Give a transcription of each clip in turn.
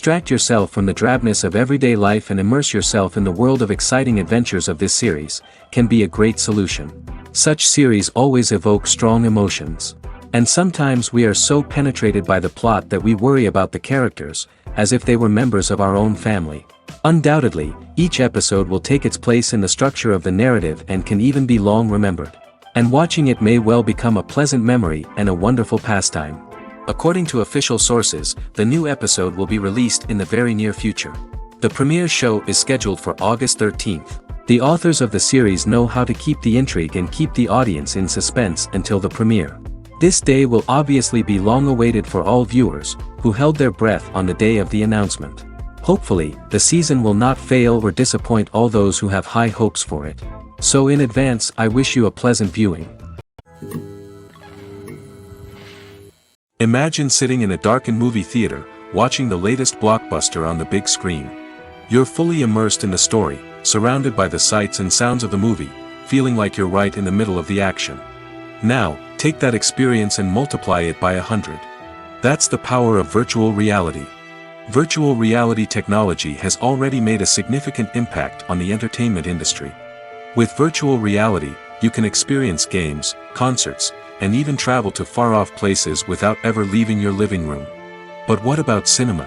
Distract yourself from the drabness of everyday life and immerse yourself in the world of exciting adventures of this series, can be a great solution. Such series always evoke strong emotions. And sometimes we are so penetrated by the plot that we worry about the characters, as if they were members of our own family. Undoubtedly, each episode will take its place in the structure of the narrative and can even be long remembered. And watching it may well become a pleasant memory and a wonderful pastime. According to official sources, the new episode will be released in the very near future. The premiere show is scheduled for August 13th. The authors of the series know how to keep the intrigue and keep the audience in suspense until the premiere. This day will obviously be long awaited for all viewers, who held their breath on the day of the announcement. Hopefully, the season will not fail or disappoint all those who have high hopes for it. So in advance, I wish you a pleasant viewing. Imagine sitting in a darkened movie theater, watching the latest blockbuster on the big screen. You're fully immersed in the story, surrounded by the sights and sounds of the movie, feeling like you're right in the middle of the action. Now, take that experience and multiply it by 100. That's the power of virtual reality. Virtual reality technology has already made a significant impact on the entertainment industry. With virtual reality, you can experience games, concerts, and even travel to far-off places without ever leaving your living room. But what about cinema?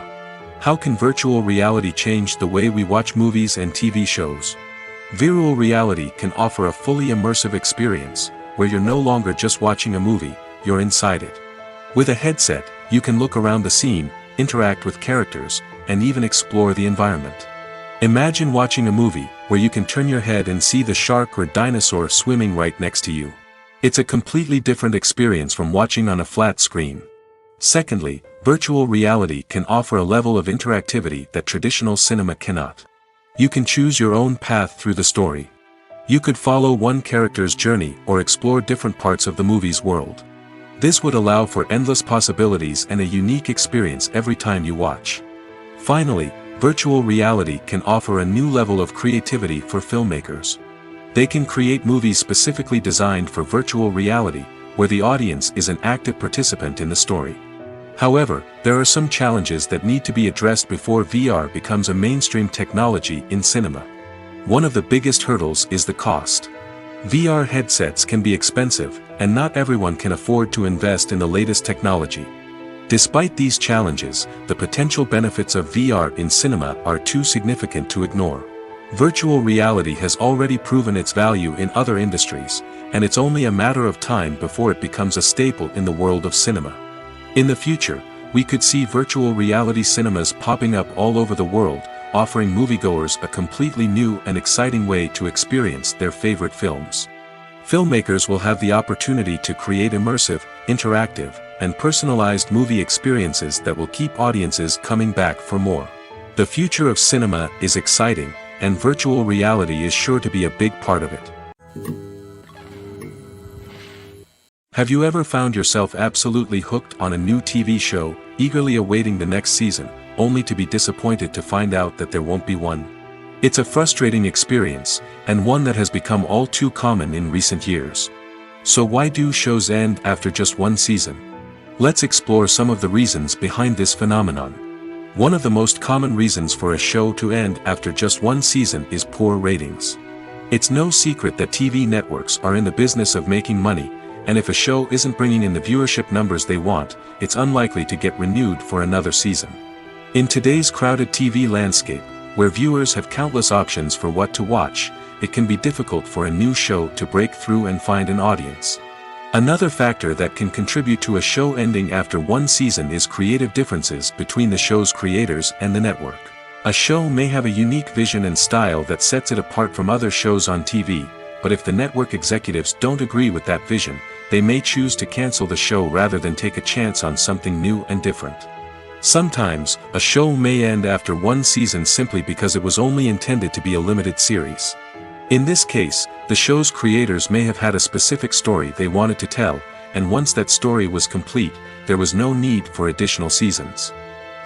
How can virtual reality change the way we watch movies and TV shows? Virtual reality can offer a fully immersive experience, where you're no longer just watching a movie, you're inside it. With a headset, you can look around the scene, interact with characters, and even explore the environment. Imagine watching a movie, where you can turn your head and see the shark or dinosaur swimming right next to you. It's a completely different experience from watching on a flat screen. Secondly, virtual reality can offer a level of interactivity that traditional cinema cannot. You can choose your own path through the story. You could follow one character's journey or explore different parts of the movie's world. This would allow for endless possibilities and a unique experience every time you watch. Finally, virtual reality can offer a new level of creativity for filmmakers. They can create movies specifically designed for virtual reality, where the audience is an active participant in the story. However, there are some challenges that need to be addressed before VR becomes a mainstream technology in cinema. One of the biggest hurdles is the cost. VR headsets can be expensive, and not everyone can afford to invest in the latest technology. Despite these challenges, the potential benefits of VR in cinema are too significant to ignore. Virtual reality has already proven its value in other industries, and it's only a matter of time before it becomes a staple in the world of cinema. In the future, we could see virtual reality cinemas popping up all over the world, offering moviegoers a completely new and exciting way to experience their favorite films. Filmmakers will have the opportunity to create immersive, interactive, and personalized movie experiences that will keep audiences coming back for more. The future of cinema is exciting, and virtual reality is sure to be a big part of it. Have you ever found yourself absolutely hooked on a new TV show, eagerly awaiting the next season, only to be disappointed to find out that there won't be one? It's a frustrating experience, and one that has become all too common in recent years. So why do shows end after just one season? Let's explore some of the reasons behind this phenomenon. One of the most common reasons for a show to end after just one season is poor ratings. It's no secret that TV networks are in the business of making money, and if a show isn't bringing in the viewership numbers they want, it's unlikely to get renewed for another season. In today's crowded TV landscape, where viewers have countless options for what to watch, it can be difficult for a new show to break through and find an audience. Another factor that can contribute to a show ending after one season is creative differences between the show's creators and the network. A show may have a unique vision and style that sets it apart from other shows on TV, but if the network executives don't agree with that vision, they may choose to cancel the show rather than take a chance on something new and different. Sometimes, a show may end after one season simply because it was only intended to be a limited series. In this case, the show's creators may have had a specific story they wanted to tell, and once that story was complete, there was no need for additional seasons.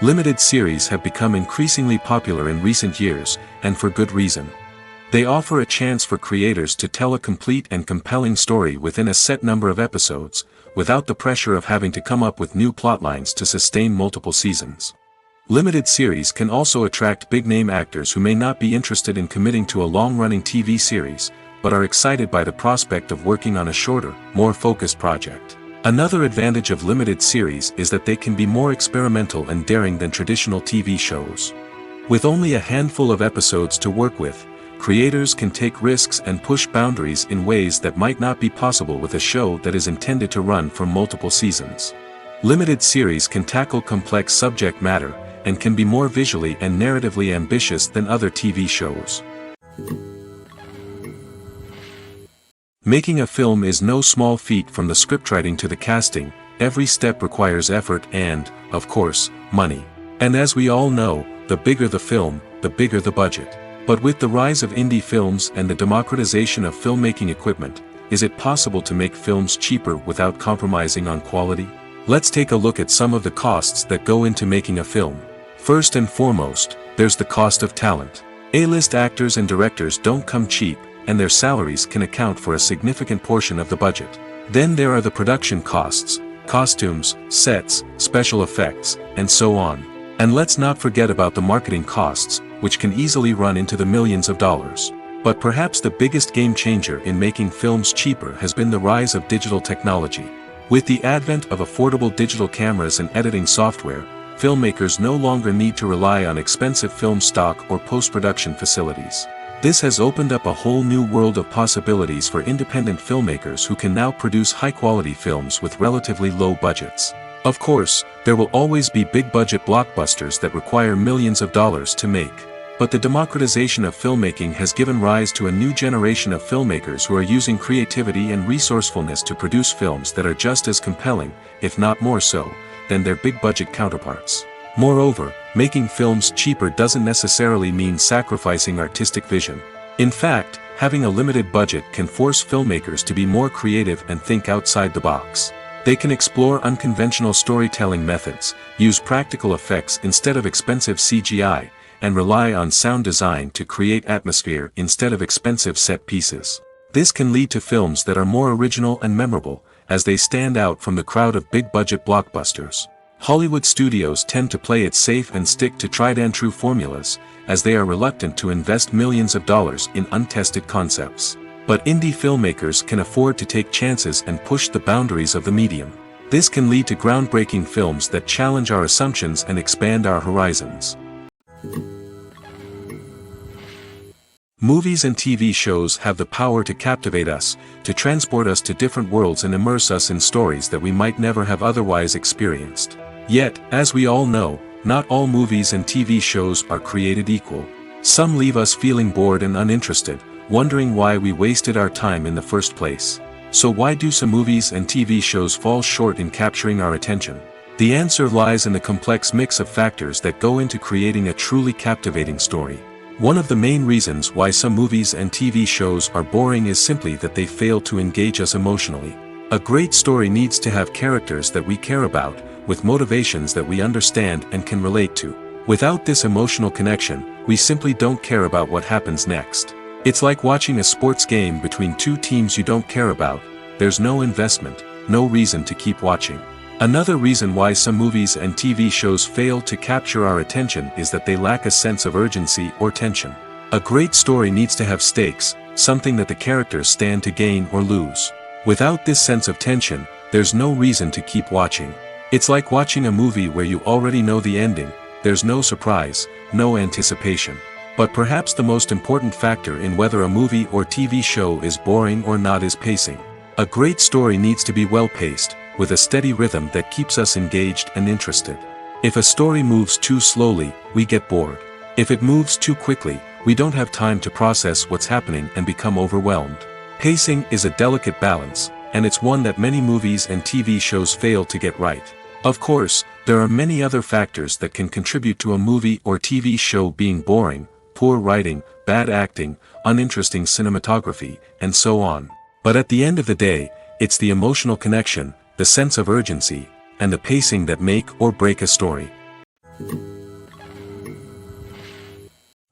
Limited series have become increasingly popular in recent years, and for good reason. They offer a chance for creators to tell a complete and compelling story within a set number of episodes, without the pressure of having to come up with new plotlines to sustain multiple seasons. Limited series can also attract big-name actors who may not be interested in committing to a long-running TV series, but are excited by the prospect of working on a shorter, more focused project. Another advantage of limited series is that they can be more experimental and daring than traditional TV shows. With only a handful of episodes to work with, creators can take risks and push boundaries in ways that might not be possible with a show that is intended to run for multiple seasons. Limited series can tackle complex subject matter, and can be more visually and narratively ambitious than other TV shows. Making a film is no small feat. From the scriptwriting to the casting, every step requires effort and, of course, money. And as we all know, the bigger the film, the bigger the budget. But with the rise of indie films and the democratization of filmmaking equipment, is it possible to make films cheaper without compromising on quality? Let's take a look at some of the costs that go into making a film. First and foremost, there's the cost of talent. A-list actors and directors don't come cheap, and their salaries can account for a significant portion of the budget. Then there are the production costs, costumes, sets, special effects, and so on. And let's not forget about the marketing costs, which can easily run into the millions of dollars. But perhaps the biggest game changer in making films cheaper has been the rise of digital technology. With the advent of affordable digital cameras and editing software, filmmakers no longer need to rely on expensive film stock or post-production facilities. This has opened up a whole new world of possibilities for independent filmmakers who can now produce high-quality films with relatively low budgets. Of course, there will always be big-budget blockbusters that require millions of dollars to make. But the democratization of filmmaking has given rise to a new generation of filmmakers who are using creativity and resourcefulness to produce films that are just as compelling, if not more so, than their big-budget counterparts. Moreover, making films cheaper doesn't necessarily mean sacrificing artistic vision. In fact, having a limited budget can force filmmakers to be more creative and think outside the box. They can explore unconventional storytelling methods, use practical effects instead of expensive CGI, and rely on sound design to create atmosphere instead of expensive set pieces. This can lead to films that are more original and memorable, as they stand out from the crowd of big-budget blockbusters. Hollywood studios tend to play it safe and stick to tried-and-true formulas, as they are reluctant to invest millions of dollars in untested concepts. But indie filmmakers can afford to take chances and push the boundaries of the medium. This can lead to groundbreaking films that challenge our assumptions and expand our horizons. Movies and TV shows have the power to captivate us, to transport us to different worlds and immerse us in stories that we might never have otherwise experienced. Yet, as we all know, not all movies and TV shows are created equal. Some leave us feeling bored and uninterested, wondering why we wasted our time in the first place. So why do some movies and TV shows fall short in capturing our attention? The answer lies in the complex mix of factors that go into creating a truly captivating story. One of the main reasons why some movies and TV shows are boring is simply that they fail to engage us emotionally. A great story needs to have characters that we care about, with motivations that we understand and can relate to. Without this emotional connection, we simply don't care about what happens next. It's like watching a sports game between two teams you don't care about. There's no investment, no reason to keep watching. Another reason why some movies and TV shows fail to capture our attention is that they lack a sense of urgency or tension. A great story needs to have stakes, something that the characters stand to gain or lose. Without this sense of tension, there's no reason to keep watching. It's like watching a movie where you already know the ending, there's no surprise, no anticipation. But perhaps the most important factor in whether a movie or TV show is boring or not is pacing. A great story needs to be well-paced, with a steady rhythm that keeps us engaged and interested. If a story moves too slowly, we get bored. If it moves too quickly, we don't have time to process what's happening and become overwhelmed. Pacing is a delicate balance, and it's one that many movies and TV shows fail to get right. Of course, there are many other factors that can contribute to a movie or TV show being boring: poor writing, bad acting, uninteresting cinematography, and so on. But at the end of the day, it's the emotional connection, the sense of urgency, and the pacing that make or break a story.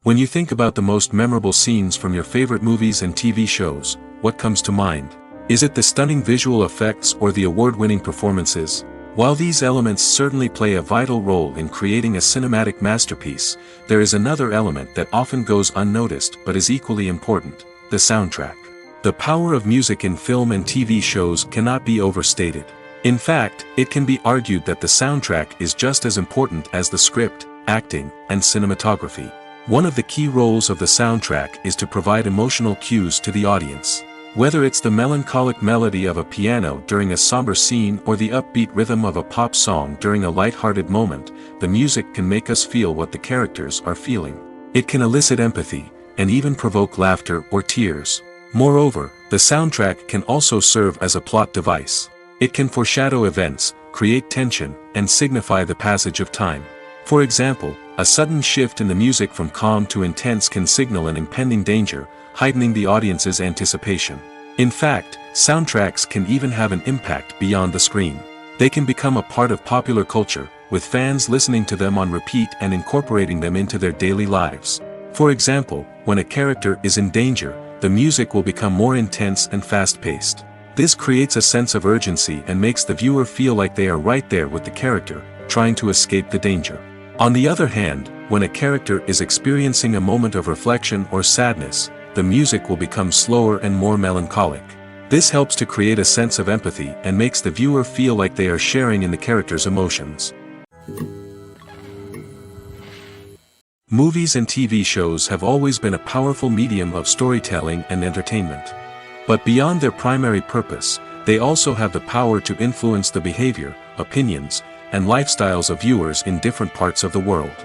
When you think about the most memorable scenes from your favorite movies and TV shows, what comes to mind? Is it the stunning visual effects or the award-winning performances? While these elements certainly play a vital role in creating a cinematic masterpiece, there is another element that often goes unnoticed but is equally important: the soundtrack. The power of music in film and TV shows cannot be overstated. In fact, it can be argued that the soundtrack is just as important as the script, acting, and cinematography. One of the key roles of the soundtrack is to provide emotional cues to the audience. Whether it's the melancholic melody of a piano during a somber scene or the upbeat rhythm of a pop song during a light-hearted moment, the music can make us feel what the characters are feeling. It can elicit empathy, and even provoke laughter or tears. Moreover, the soundtrack can also serve as a plot device. It can foreshadow events, create tension, and signify the passage of time. For example, a sudden shift in the music from calm to intense can signal an impending danger, heightening the audience's anticipation. In fact, soundtracks can even have an impact beyond the screen. They can become a part of popular culture, with fans listening to them on repeat and incorporating them into their daily lives. For example, when a character is in danger, the music will become more intense and fast-paced. This creates a sense of urgency and makes the viewer feel like they are right there with the character, trying to escape the danger. On the other hand, when a character is experiencing a moment of reflection or sadness, the music will become slower and more melancholic. This helps to create a sense of empathy and makes the viewer feel like they are sharing in the character's emotions. Movies and TV shows have always been a powerful medium of storytelling and entertainment. But beyond their primary purpose, they also have the power to influence the behavior, opinions, and lifestyles of viewers in different parts of the world.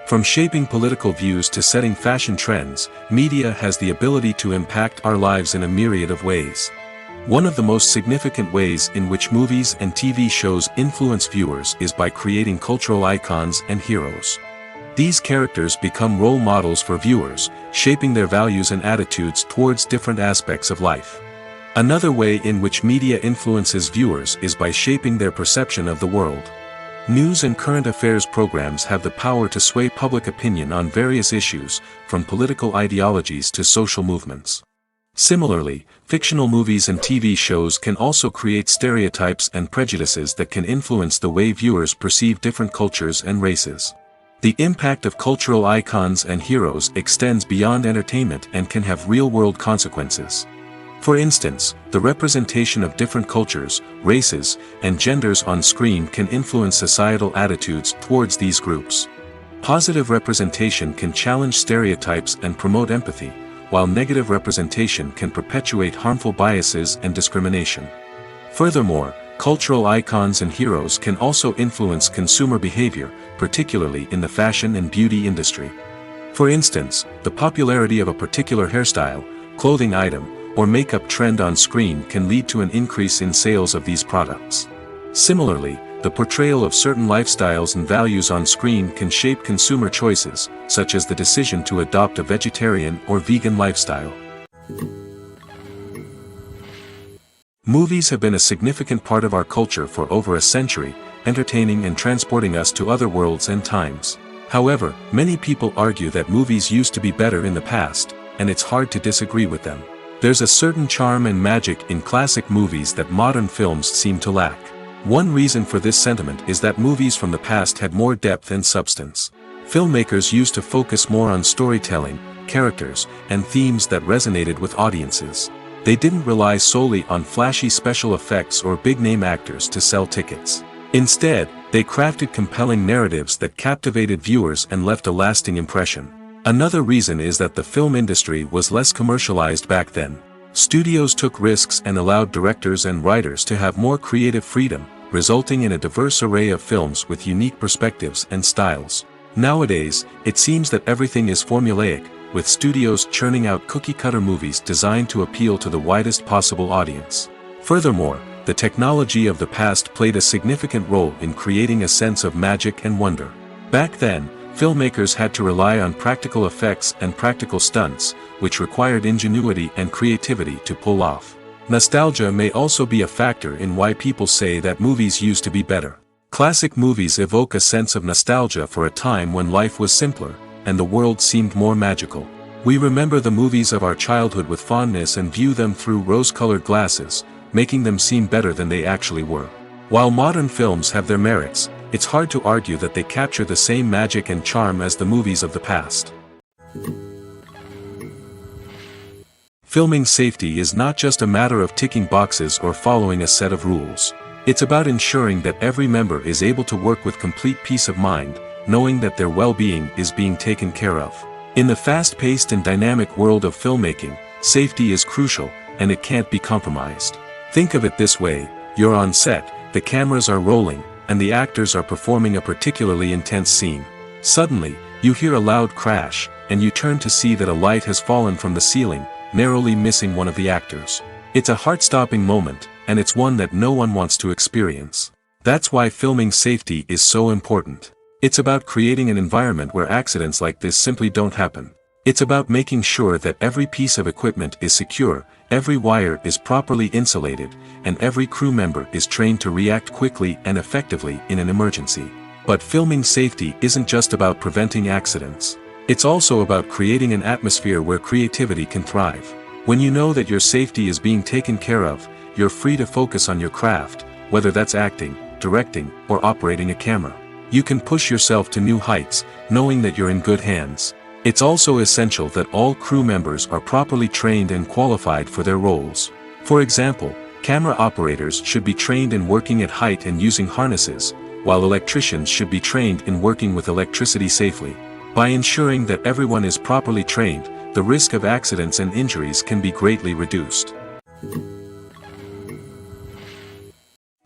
From shaping political views to setting fashion trends, media has the ability to impact our lives in a myriad of ways. One of the most significant ways in which movies and TV shows influence viewers is by creating cultural icons and heroes. These characters become role models for viewers, shaping their values and attitudes towards different aspects of life. Another way in which media influences viewers is by shaping their perception of the world. News and current affairs programs have the power to sway public opinion on various issues, from political ideologies to social movements. Similarly, fictional movies and TV shows can also create stereotypes and prejudices that can influence the way viewers perceive different cultures and races. The impact of cultural icons and heroes extends beyond entertainment and can have real-world consequences. For instance, the representation of different cultures, races, and genders on screen can influence societal attitudes towards these groups. Positive representation can challenge stereotypes and promote empathy, while negative representation can perpetuate harmful biases and discrimination. Furthermore, cultural icons and heroes can also influence consumer behavior, particularly in the fashion and beauty industry. For instance, the popularity of a particular hairstyle, clothing item, or makeup trend on screen can lead to an increase in sales of these products. Similarly, the portrayal of certain lifestyles and values on screen can shape consumer choices, such as the decision to adopt a vegetarian or vegan lifestyle. Movies have been a significant part of our culture for over a century, entertaining and transporting us to other worlds and times. However, many people argue that movies used to be better in the past, and it's hard to disagree with them. There's a certain charm and magic in classic movies that modern films seem to lack. One reason for this sentiment is that movies from the past had more depth and substance. Filmmakers used to focus more on storytelling, characters, and themes that resonated with audiences. They didn't rely solely on flashy special effects or big-name actors to sell tickets. Instead, They crafted compelling narratives that captivated viewers and left a lasting impression. Another reason is that the film industry was less commercialized back then. Studios took risks and allowed directors and writers to have more creative freedom, resulting in a diverse array of films with unique perspectives and styles. Nowadays, it seems that everything is formulaic, with studios churning out cookie-cutter movies designed to appeal to the widest possible audience. Furthermore, the technology of the past played a significant role in creating a sense of magic and wonder. Back then, filmmakers had to rely on practical effects and practical stunts, which required ingenuity and creativity to pull off. Nostalgia may also be a factor in why people say that movies used to be better. Classic movies evoke a sense of nostalgia for a time when life was simpler, and the world seemed more magical. We remember the movies of our childhood with fondness and view them through rose-colored glasses, making them seem better than they actually were. While modern films have their merits, it's hard to argue that they capture the same magic and charm as the movies of the past. Filming safety is not just a matter of ticking boxes or following a set of rules. It's about ensuring that every member is able to work with complete peace of mind, knowing that their well-being is being taken care of. In the fast-paced and dynamic world of filmmaking, safety is crucial, and it can't be compromised. Think of it this way: you're on set, the cameras are rolling, and the actors are performing a particularly intense scene. Suddenly, you hear a loud crash, and you turn to see that a light has fallen from the ceiling, narrowly missing one of the actors. It's a heart-stopping moment, and it's one that no one wants to experience. That's why filming safety is so important. It's about creating an environment where accidents like this simply don't happen. It's about making sure that every piece of equipment is secure, every wire is properly insulated, and every crew member is trained to react quickly and effectively in an emergency. But filming safety isn't just about preventing accidents. It's also about creating an atmosphere where creativity can thrive. When you know that your safety is being taken care of, you're free to focus on your craft, whether that's acting, directing, or operating a camera. You can push yourself to new heights, knowing that you're in good hands. It's also essential that all crew members are properly trained and qualified for their roles. For example, camera operators should be trained in working at height and using harnesses, while electricians should be trained in working with electricity safely. By ensuring that everyone is properly trained, the risk of accidents and injuries can be greatly reduced.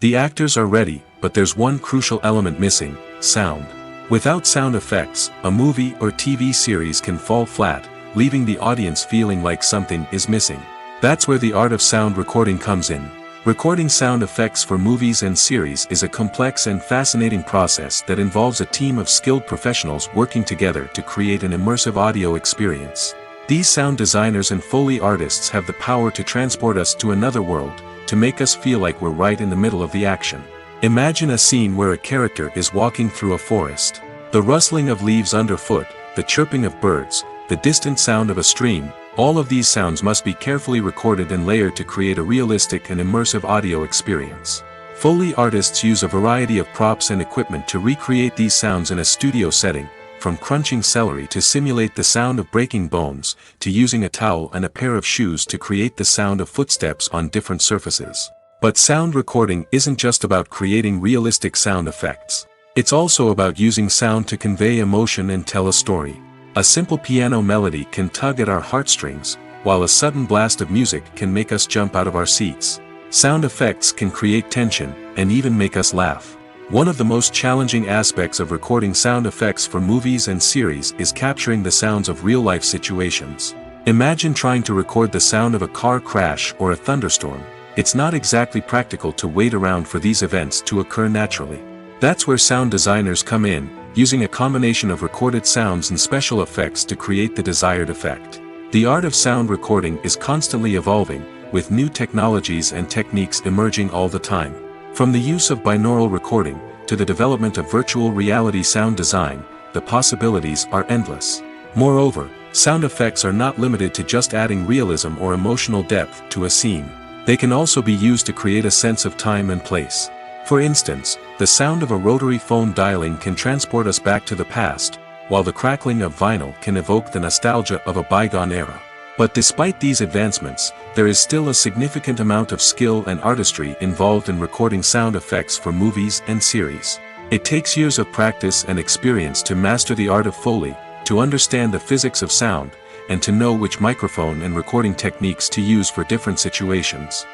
The actors are ready, but there's one crucial element missing: sound. Without sound effects, a movie or TV series can fall flat, leaving the audience feeling like something is missing. That's where the art of sound recording comes in. Recording sound effects for movies and series is a complex and fascinating process that involves a team of skilled professionals working together to create an immersive audio experience. These sound designers and Foley artists have the power to transport us to another world, to make us feel like we're right in the middle of the action. Imagine a scene where a character is walking through a forest. The rustling of leaves underfoot, the chirping of birds, the distant sound of a stream, all of these sounds must be carefully recorded and layered to create a realistic and immersive audio experience. Foley artists use a variety of props and equipment to recreate these sounds in a studio setting, from crunching celery to simulate the sound of breaking bones, to using a towel and a pair of shoes to create the sound of footsteps on different surfaces. But sound recording isn't just about creating realistic sound effects. It's also about using sound to convey emotion and tell a story. A simple piano melody can tug at our heartstrings, while a sudden blast of music can make us jump out of our seats. Sound effects can create tension, and even make us laugh. One of the most challenging aspects of recording sound effects for movies and series is capturing the sounds of real-life situations. Imagine trying to record the sound of a car crash or a thunderstorm. It's not exactly practical to wait around for these events to occur naturally. That's where sound designers come in, using a combination of recorded sounds and special effects to create the desired effect. The art of sound recording is constantly evolving, with new technologies and techniques emerging all the time. From the use of binaural recording, to the development of virtual reality sound design, the possibilities are endless. Moreover, sound effects are not limited to just adding realism or emotional depth to a scene. They can also be used to create a sense of time and place. For instance, the sound of a rotary phone dialing can transport us back to the past, while the crackling of vinyl can evoke the nostalgia of a bygone era. But despite these advancements, there is still a significant amount of skill and artistry involved in recording sound effects for movies and series. It takes years of practice and experience to master the art of Foley, to understand the physics of sound, and to know which microphone and recording techniques to use for different situations.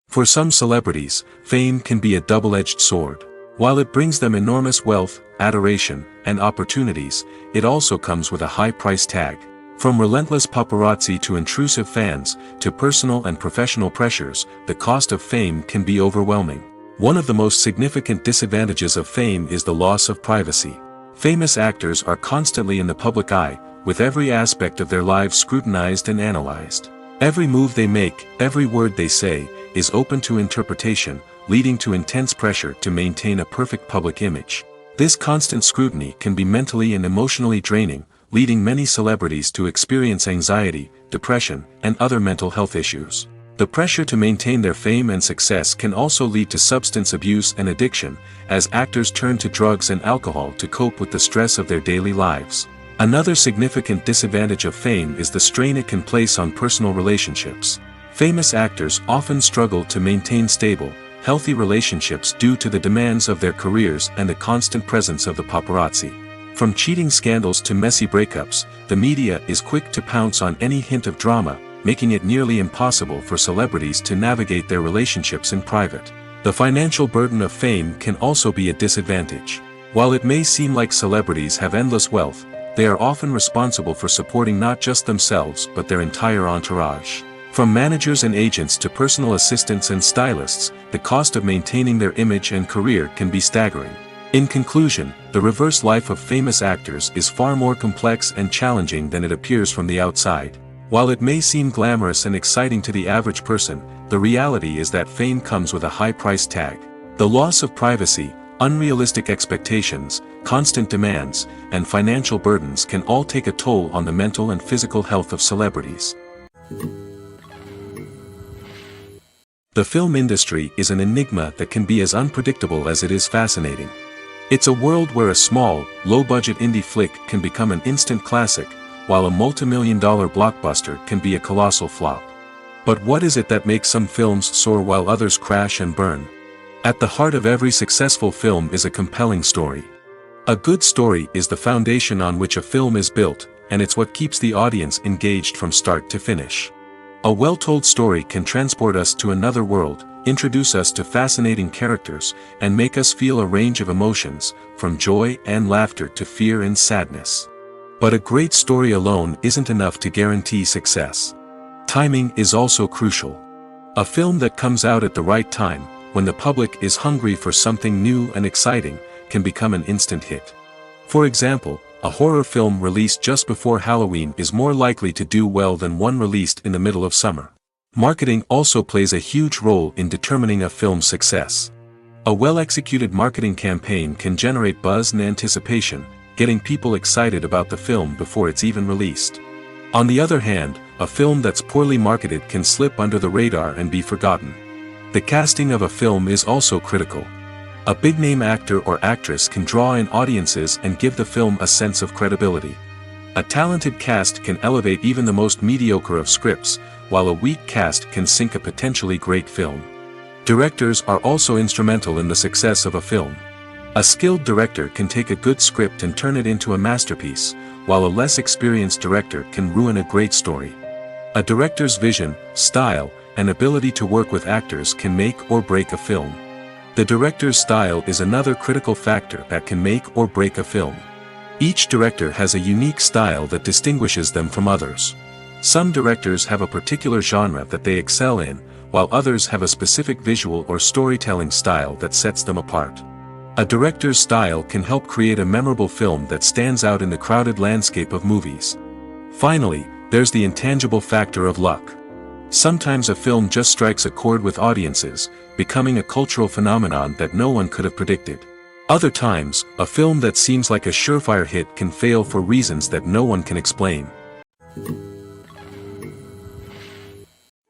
For some celebrities, fame can be a double-edged sword. While it brings them enormous wealth, adoration, and opportunities, it also comes with a high price tag. From relentless paparazzi to intrusive fans, to personal and professional pressures, the cost of fame can be overwhelming. One of the most significant disadvantages of fame is the loss of privacy. Famous actors are constantly in the public eye, with every aspect of their lives scrutinized and analyzed. Every move they make, every word they say, is open to interpretation, leading to intense pressure to maintain a perfect public image. This constant scrutiny can be mentally and emotionally draining, leading many celebrities to experience anxiety, depression, and other mental health issues. The pressure to maintain their fame and success can also lead to substance abuse and addiction, as actors turn to drugs and alcohol to cope with the stress of their daily lives. Another significant disadvantage of fame is the strain it can place on personal relationships. Famous actors often struggle to maintain stable, healthy relationships due to the demands of their careers and the constant presence of the paparazzi. From cheating scandals to messy breakups, the media is quick to pounce on any hint of drama, making it nearly impossible for celebrities to navigate their relationships in private. The financial burden of fame can also be a disadvantage. While it may seem like celebrities have endless wealth, they are often responsible for supporting not just themselves but their entire entourage. From managers and agents to personal assistants and stylists, the cost of maintaining their image and career can be staggering. In conclusion, the reverse life of famous actors is far more complex and challenging than it appears from the outside. While it may seem glamorous and exciting to the average person, the reality is that fame comes with a high price tag. The loss of privacy, unrealistic expectations, constant demands, and financial burdens can all take a toll on the mental and physical health of celebrities. The film industry is an enigma that can be as unpredictable as it is fascinating. It's a world where a small, low-budget indie flick can become an instant classic, while a multi-million-dollar blockbuster can be a colossal flop. But what is it that makes some films soar while others crash and burn? At the heart of every successful film is a compelling story. A good story is the foundation on which a film is built, and it's what keeps the audience engaged from start to finish. A well-told story can transport us to another world, introduce us to fascinating characters, and make us feel a range of emotions, from joy and laughter to fear and sadness. But a great story alone isn't enough to guarantee success. Timing is also crucial. A film that comes out at the right time, when the public is hungry for something new and exciting, can become an instant hit. For example, a horror film released just before Halloween is more likely to do well than one released in the middle of summer. Marketing also plays a huge role in determining a film's success. A well-executed marketing campaign can generate buzz and anticipation, getting people excited about the film before it's even released. On the other hand, a film that's poorly marketed can slip under the radar and be forgotten. The casting of a film is also critical. A big-name actor or actress can draw in audiences and give the film a sense of credibility. A talented cast can elevate even the most mediocre of scripts, while a weak cast can sink a potentially great film. Directors are also instrumental in the success of a film. A skilled director can take a good script and turn it into a masterpiece, while a less experienced director can ruin a great story. A director's vision, style, and ability to work with actors can make or break a film. The director's style is another critical factor that can make or break a film. Each director has a unique style that distinguishes them from others. Some directors have a particular genre that they excel in, while others have a specific visual or storytelling style that sets them apart. A director's style can help create a memorable film that stands out in the crowded landscape of movies. Finally, there's the intangible factor of luck. Sometimes a film just strikes a chord with audiences, becoming a cultural phenomenon that no one could have predicted. Other times, a film that seems like a surefire hit can fail for reasons that no one can explain.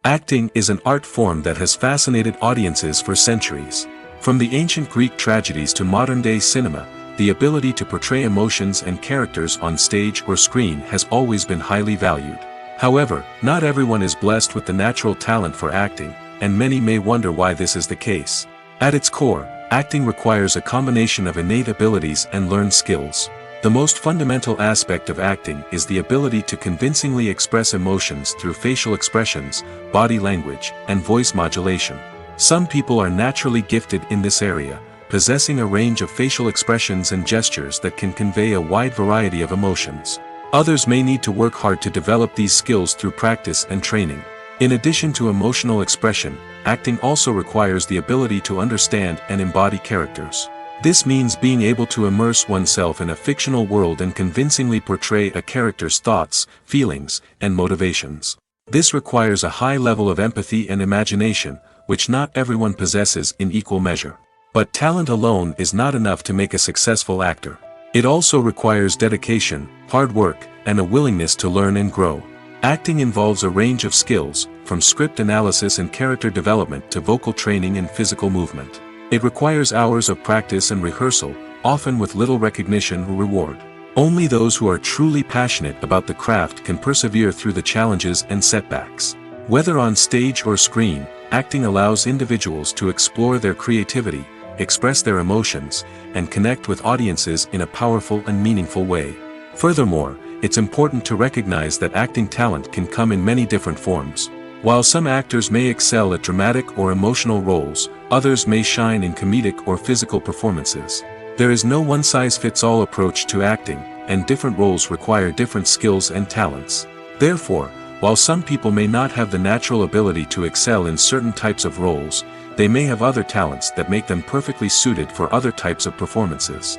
Acting is an art form that has fascinated audiences for centuries. From the ancient Greek tragedies to modern-day cinema, the ability to portray emotions and characters on stage or screen has always been highly valued. However, not everyone is blessed with the natural talent for acting, and many may wonder why this is the case. At its core, acting requires a combination of innate abilities and learned skills. The most fundamental aspect of acting is the ability to convincingly express emotions through facial expressions, body language, and voice modulation. Some people are naturally gifted in this area, possessing a range of facial expressions and gestures that can convey a wide variety of emotions. Others may need to work hard to develop these skills through practice and training. In addition to emotional expression, acting also requires the ability to understand and embody characters. This means being able to immerse oneself in a fictional world and convincingly portray a character's thoughts, feelings, and motivations. This requires a high level of empathy and imagination, which not everyone possesses in equal measure. But talent alone is not enough to make a successful actor. It also requires dedication, hard work, and a willingness to learn and grow. Acting involves a range of skills, from script analysis and character development to vocal training and physical movement. It requires hours of practice and rehearsal, often with little recognition or reward. Only those who are truly passionate about the craft can persevere through the challenges and setbacks. Whether on stage or screen, acting allows individuals to explore their creativity, express their emotions, and connect with audiences in a powerful and meaningful way. Furthermore, it's important to recognize that acting talent can come in many different forms. While some actors may excel at dramatic or emotional roles, others may shine in comedic or physical performances. There is no one-size-fits-all approach to acting, and different roles require different skills and talents. Therefore, while some people may not have the natural ability to excel in certain types of roles, they may have other talents that make them perfectly suited for other types of performances.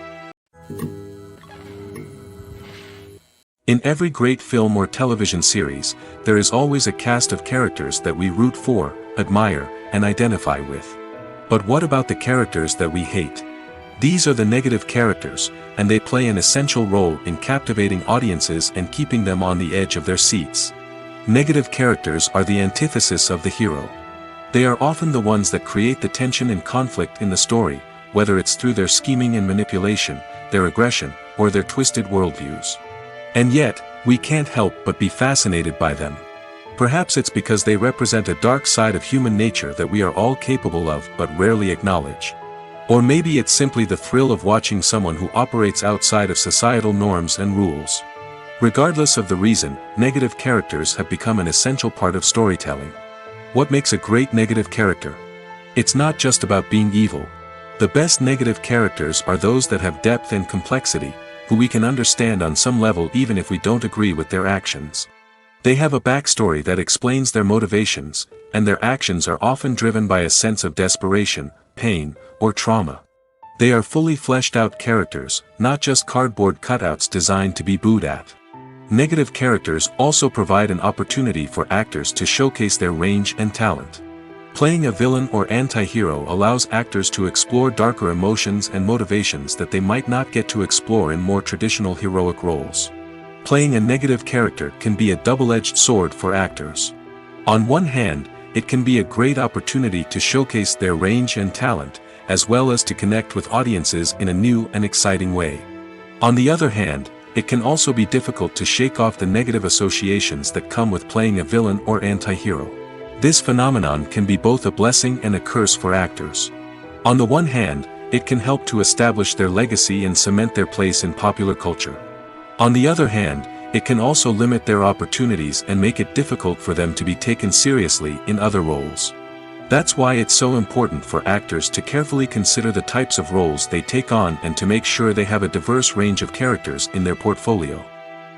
In every great film or television series, there is always a cast of characters that we root for, admire, and identify with. But what about the characters that we hate? These are the negative characters, and they play an essential role in captivating audiences and keeping them on the edge of their seats. Negative characters are the antithesis of the hero. They are often the ones that create the tension and conflict in the story, whether it's through their scheming and manipulation, their aggression, or their twisted worldviews. And yet, we can't help but be fascinated by them. Perhaps it's because they represent a dark side of human nature that we are all capable of but rarely acknowledge. Or maybe it's simply the thrill of watching someone who operates outside of societal norms and rules. Regardless of the reason, negative characters have become an essential part of storytelling. What makes a great negative character? It's not just about being evil. The best negative characters are those that have depth and complexity, who we can understand on some level even if we don't agree with their actions. They have a backstory that explains their motivations, and their actions are often driven by a sense of desperation, pain, or trauma. They are fully fleshed out characters, not just cardboard cutouts designed to be booed at. Negative characters also provide an opportunity for actors to showcase their range and talent. Playing a villain or anti-hero allows actors to explore darker emotions and motivations that they might not get to explore in more traditional heroic roles. Playing a negative character can be a double-edged sword for actors. On one hand, it can be a great opportunity to showcase their range and talent, as well as to connect with audiences in a new and exciting way. On the other hand, it can also be difficult to shake off the negative associations that come with playing a villain or anti-hero. This phenomenon can be both a blessing and a curse for actors. On the one hand, it can help to establish their legacy and cement their place in popular culture. On the other hand, it can also limit their opportunities and make it difficult for them to be taken seriously in other roles. That's why it's so important for actors to carefully consider the types of roles they take on and to make sure they have a diverse range of characters in their portfolio.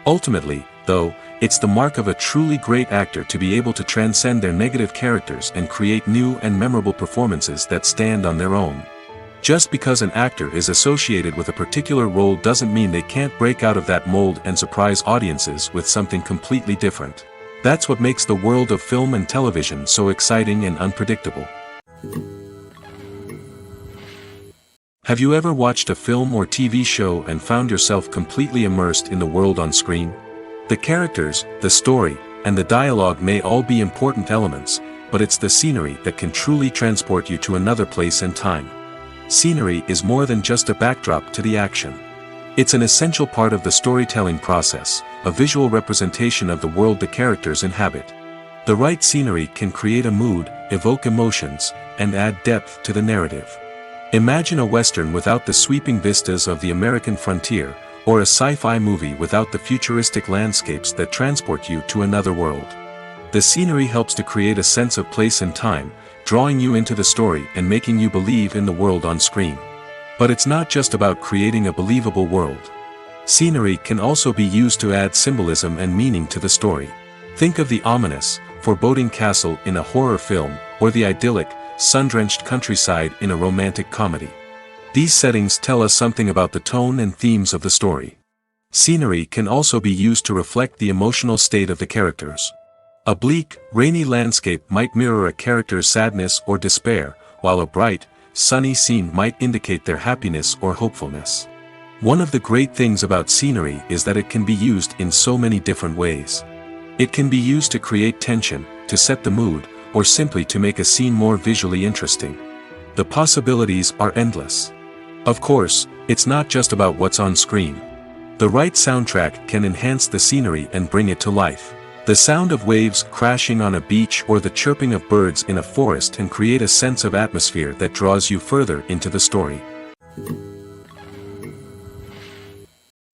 Ultimately, though, it's the mark of a truly great actor to be able to transcend their negative characters and create new and memorable performances that stand on their own. Just because an actor is associated with a particular role doesn't mean they can't break out of that mold and surprise audiences with something completely different. That's what makes the world of film and television so exciting and unpredictable. Have you ever watched a film or TV show and found yourself completely immersed in the world on screen? The characters, the story, and the dialogue may all be important elements, but it's the scenery that can truly transport you to another place and time. Scenery is more than just a backdrop to the action. It's an essential part of the storytelling process, a visual representation of the world the characters inhabit. The right scenery can create a mood, evoke emotions, and add depth to the narrative. Imagine a Western without the sweeping vistas of the American frontier, or a sci-fi movie without the futuristic landscapes that transport you to another world. The scenery helps to create a sense of place and time, drawing you into the story and making you believe in the world on screen. But it's not just about creating a believable world. Scenery can also be used to add symbolism and meaning to the story. Think of the ominous, foreboding castle in a horror film, or the idyllic, sun-drenched countryside in a romantic comedy. These settings tell us something about the tone and themes of the story. Scenery can also be used to reflect the emotional state of the characters. A bleak, rainy landscape might mirror a character's sadness or despair, while a bright, sunny scene might indicate their happiness or hopefulness. One of the great things about scenery is that it can be used in so many different ways. It can be used to create tension, to set the mood, or simply to make a scene more visually interesting. The possibilities are endless. Of course, it's not just about what's on screen. The right soundtrack can enhance the scenery and bring it to life. The sound of waves crashing on a beach or the chirping of birds in a forest can create a sense of atmosphere that draws you further into the story.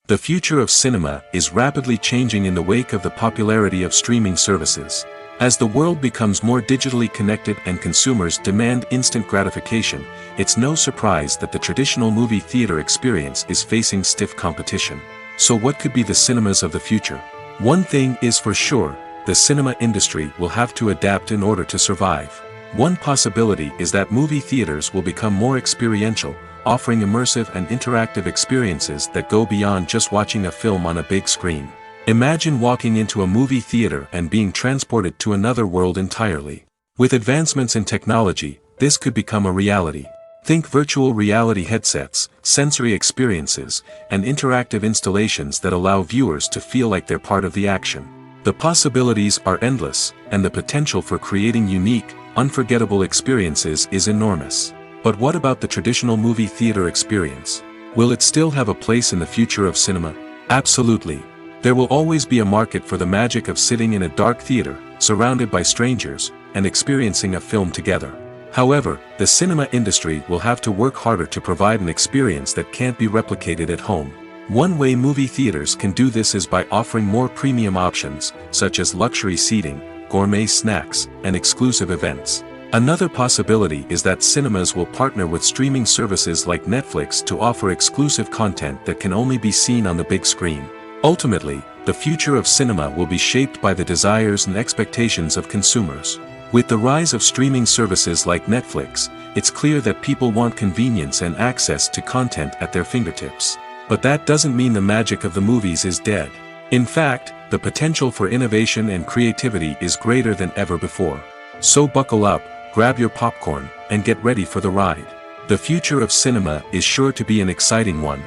The future of cinema is rapidly changing in the wake of the popularity of streaming services. As the world becomes more digitally connected and consumers demand instant gratification, it's no surprise that the traditional movie theater experience is facing stiff competition. So what could be the cinemas of the future? One thing is for sure, the cinema industry will have to adapt in order to survive. One possibility is that movie theaters will become more experiential, offering immersive and interactive experiences that go beyond just watching a film on a big screen. Imagine walking into a movie theater and being transported to another world entirely. With advancements in technology, this could become a reality. Think virtual reality headsets, sensory experiences, and interactive installations that allow viewers to feel like they're part of the action. The possibilities are endless, and the potential for creating unique, unforgettable experiences is enormous. But what about the traditional movie theater experience? Will it still have a place in the future of cinema? Absolutely. There will always be a market for the magic of sitting in a dark theater, surrounded by strangers, and experiencing a film together. However, the cinema industry will have to work harder to provide an experience that can't be replicated at home. One way movie theaters can do this is by offering more premium options, such as luxury seating, gourmet snacks, and exclusive events. Another possibility is that cinemas will partner with streaming services like Netflix to offer exclusive content that can only be seen on the big screen. Ultimately, the future of cinema will be shaped by the desires and expectations of consumers. With the rise of streaming services like Netflix, it's clear that people want convenience and access to content at their fingertips. But that doesn't mean the magic of the movies is dead. In fact, the potential for innovation and creativity is greater than ever before. So buckle up, grab your popcorn, and get ready for the ride. The future of cinema is sure to be an exciting one.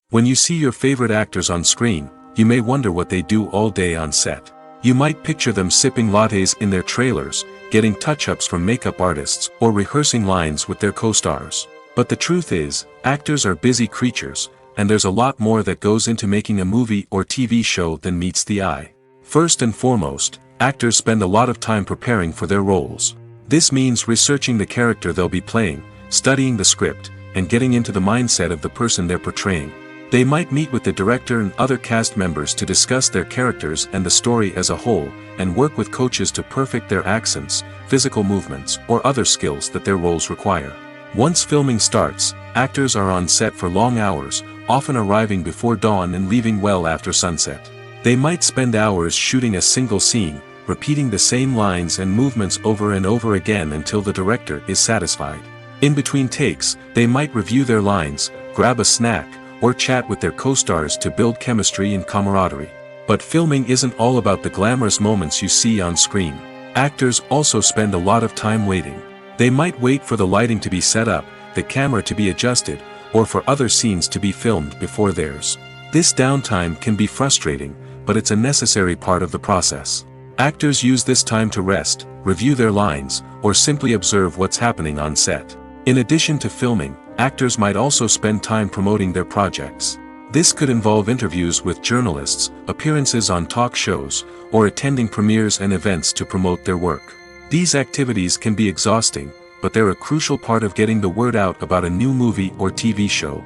When you see your favorite actors on screen, you may wonder what they do all day on set. You might picture them sipping lattes in their trailers, getting touch-ups from makeup artists, or rehearsing lines with their co-stars. But the truth is, actors are busy creatures, and there's a lot more that goes into making a movie or TV show than meets the eye. First and foremost, actors spend a lot of time preparing for their roles. This means researching the character they'll be playing, studying the script, and getting into the mindset of the person they're portraying. They might meet with the director and other cast members to discuss their characters and the story as a whole, and work with coaches to perfect their accents, physical movements, or other skills that their roles require. Once filming starts, actors are on set for long hours, often arriving before dawn and leaving well after sunset. They might spend hours shooting a single scene, repeating the same lines and movements over and over again until the director is satisfied. In between takes, they might review their lines, grab a snack, or chat with their co-stars to build chemistry and camaraderie. But filming isn't all about the glamorous moments you see on screen. Actors also spend a lot of time waiting. They might wait for the lighting to be set up, the camera to be adjusted, or for other scenes to be filmed before theirs. This downtime can be frustrating, but it's a necessary part of the process. Actors use this time to rest, review their lines, or simply observe what's happening on set. In addition to filming, actors might also spend time promoting their projects. This could involve interviews with journalists, appearances on talk shows, or attending premieres and events to promote their work. These activities can be exhausting, but they're a crucial part of getting the word out about a new movie or TV show.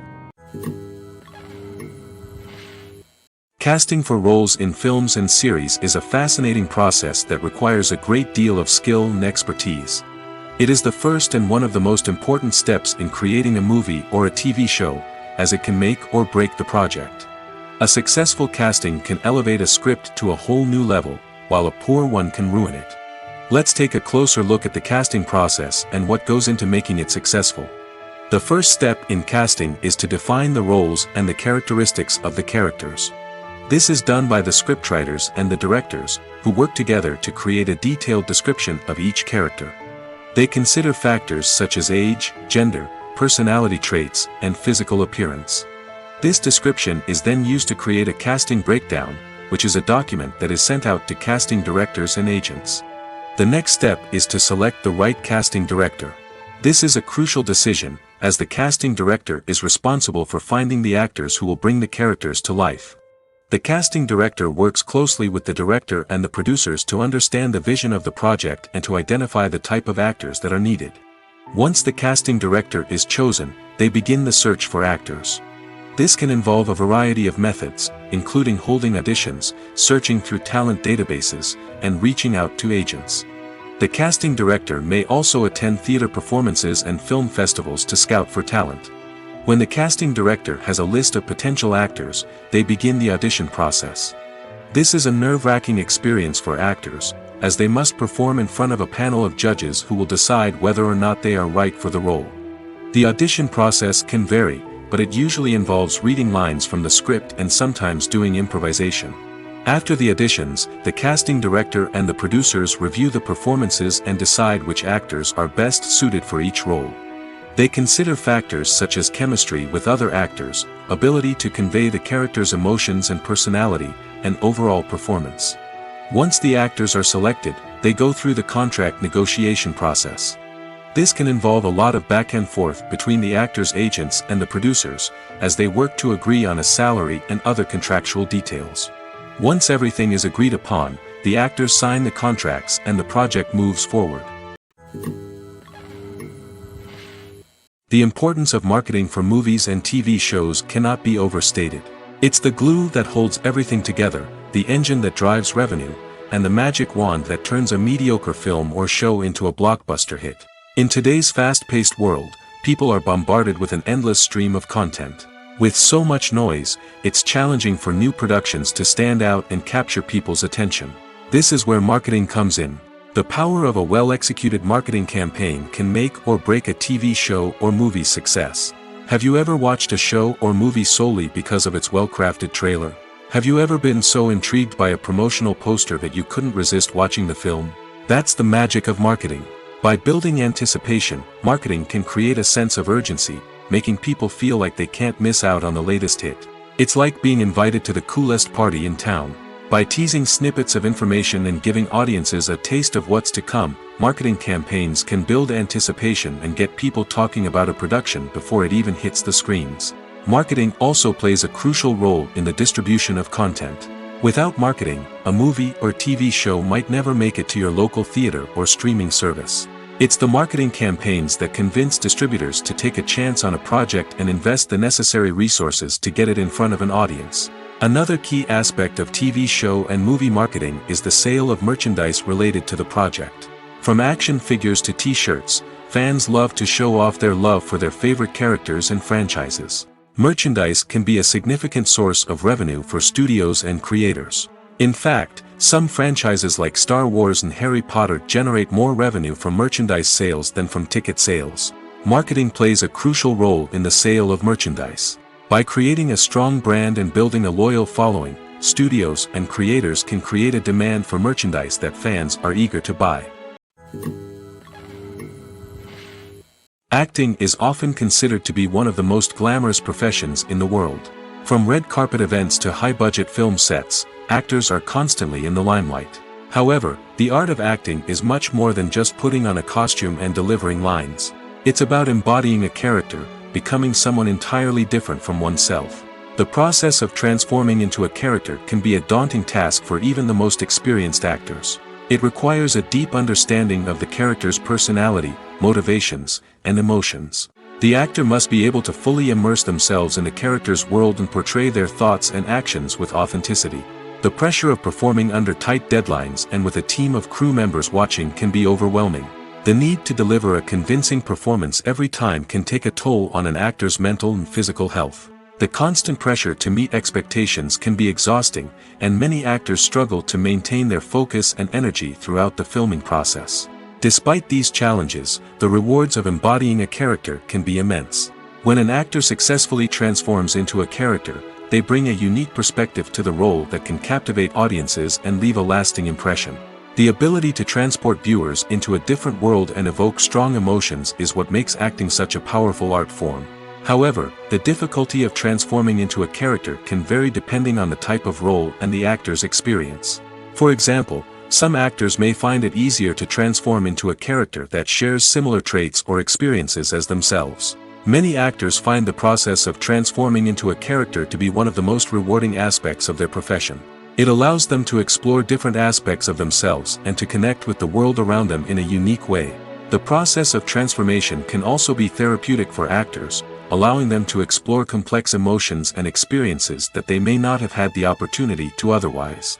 Casting for roles in films and series is a fascinating process that requires a great deal of skill and expertise. It is the first and one of the most important steps in creating a movie or a TV show, as it can make or break the project. A successful casting can elevate a script to a whole new level, while a poor one can ruin it. Let's take a closer look at the casting process and what goes into making it successful. The first step in casting is to define the roles and the characteristics of the characters. This is done by the scriptwriters and the directors, who work together to create a detailed description of each character. They consider factors such as age, gender, personality traits, and physical appearance. This description is then used to create a casting breakdown, which is a document that is sent out to casting directors and agents. The next step is to select the right casting director. This is a crucial decision, as the casting director is responsible for finding the actors who will bring the characters to life. The casting director works closely with the director and the producers to understand the vision of the project and to identify the type of actors that are needed. Once the casting director is chosen, they begin the search for actors. This can involve a variety of methods, including holding auditions, searching through talent databases, and reaching out to agents. The casting director may also attend theater performances and film festivals to scout for talent. When the casting director has a list of potential actors, they begin the audition process. This is a nerve-wracking experience for actors, as they must perform in front of a panel of judges who will decide whether or not they are right for the role. The audition process can vary, but it usually involves reading lines from the script and sometimes doing improvisation. After the auditions, the casting director and the producers review the performances and decide which actors are best suited for each role. They consider factors such as chemistry with other actors, ability to convey the character's emotions and personality, and overall performance. Once the actors are selected, they go through the contract negotiation process. This can involve a lot of back and forth between the actors' agents and the producers, as they work to agree on a salary and other contractual details. Once everything is agreed upon, the actors sign the contracts and the project moves forward. The importance of marketing for movies and TV shows cannot be overstated. It's the glue that holds everything together, the engine that drives revenue, and the magic wand that turns a mediocre film or show into a blockbuster hit. In today's fast-paced world, people are bombarded with an endless stream of content. With so much noise, it's challenging for new productions to stand out and capture people's attention. This is where marketing comes in. The power of a well-executed marketing campaign can make or break a TV show or movie's success. Have you ever watched a show or movie solely because of its well-crafted trailer? Have you ever been so intrigued by a promotional poster that you couldn't resist watching the film? That's the magic of marketing. By building anticipation, marketing can create a sense of urgency, making people feel like they can't miss out on the latest hit. It's like being invited to the coolest party in town. By teasing snippets of information and giving audiences a taste of what's to come, marketing campaigns can build anticipation and get people talking about a production before it even hits the screens. Marketing also plays a crucial role in the distribution of content. Without marketing, a movie or TV show might never make it to your local theater or streaming service. It's the marketing campaigns that convince distributors to take a chance on a project and invest the necessary resources to get it in front of an audience. Another key aspect of TV show and movie marketing is the sale of merchandise related to the project. From action figures to t-shirts, fans love to show off their love for their favorite characters and franchises. Merchandise can be a significant source of revenue for studios and creators. In fact, some franchises like Star Wars and Harry Potter generate more revenue from merchandise sales than from ticket sales. Marketing plays a crucial role in the sale of merchandise. By creating a strong brand and building a loyal following, studios and creators can create a demand for merchandise that fans are eager to buy. Acting is often considered to be one of the most glamorous professions in the world. From red carpet events to high-budget film sets, actors are constantly in the limelight. However, the art of acting is much more than just putting on a costume and delivering lines. It's about embodying a character, becoming someone entirely different from oneself. The process of transforming into a character can be a daunting task for even the most experienced actors. It requires a deep understanding of the character's personality, motivations, and emotions. The actor must be able to fully immerse themselves in the character's world and portray their thoughts and actions with authenticity. The pressure of performing under tight deadlines and with a team of crew members watching can be overwhelming. The need to deliver a convincing performance every time can take a toll on an actor's mental and physical health. The constant pressure to meet expectations can be exhausting, and many actors struggle to maintain their focus and energy throughout the filming process. Despite these challenges, the rewards of embodying a character can be immense. When an actor successfully transforms into a character, they bring a unique perspective to the role that can captivate audiences and leave a lasting impression. The ability to transport viewers into a different world and evoke strong emotions is what makes acting such a powerful art form. However, the difficulty of transforming into a character can vary depending on the type of role and the actor's experience. For example, some actors may find it easier to transform into a character that shares similar traits or experiences as themselves. Many actors find the process of transforming into a character to be one of the most rewarding aspects of their profession. It allows them to explore different aspects of themselves and to connect with the world around them in a unique way. The process of transformation can also be therapeutic for actors, allowing them to explore complex emotions and experiences that they may not have had the opportunity to otherwise.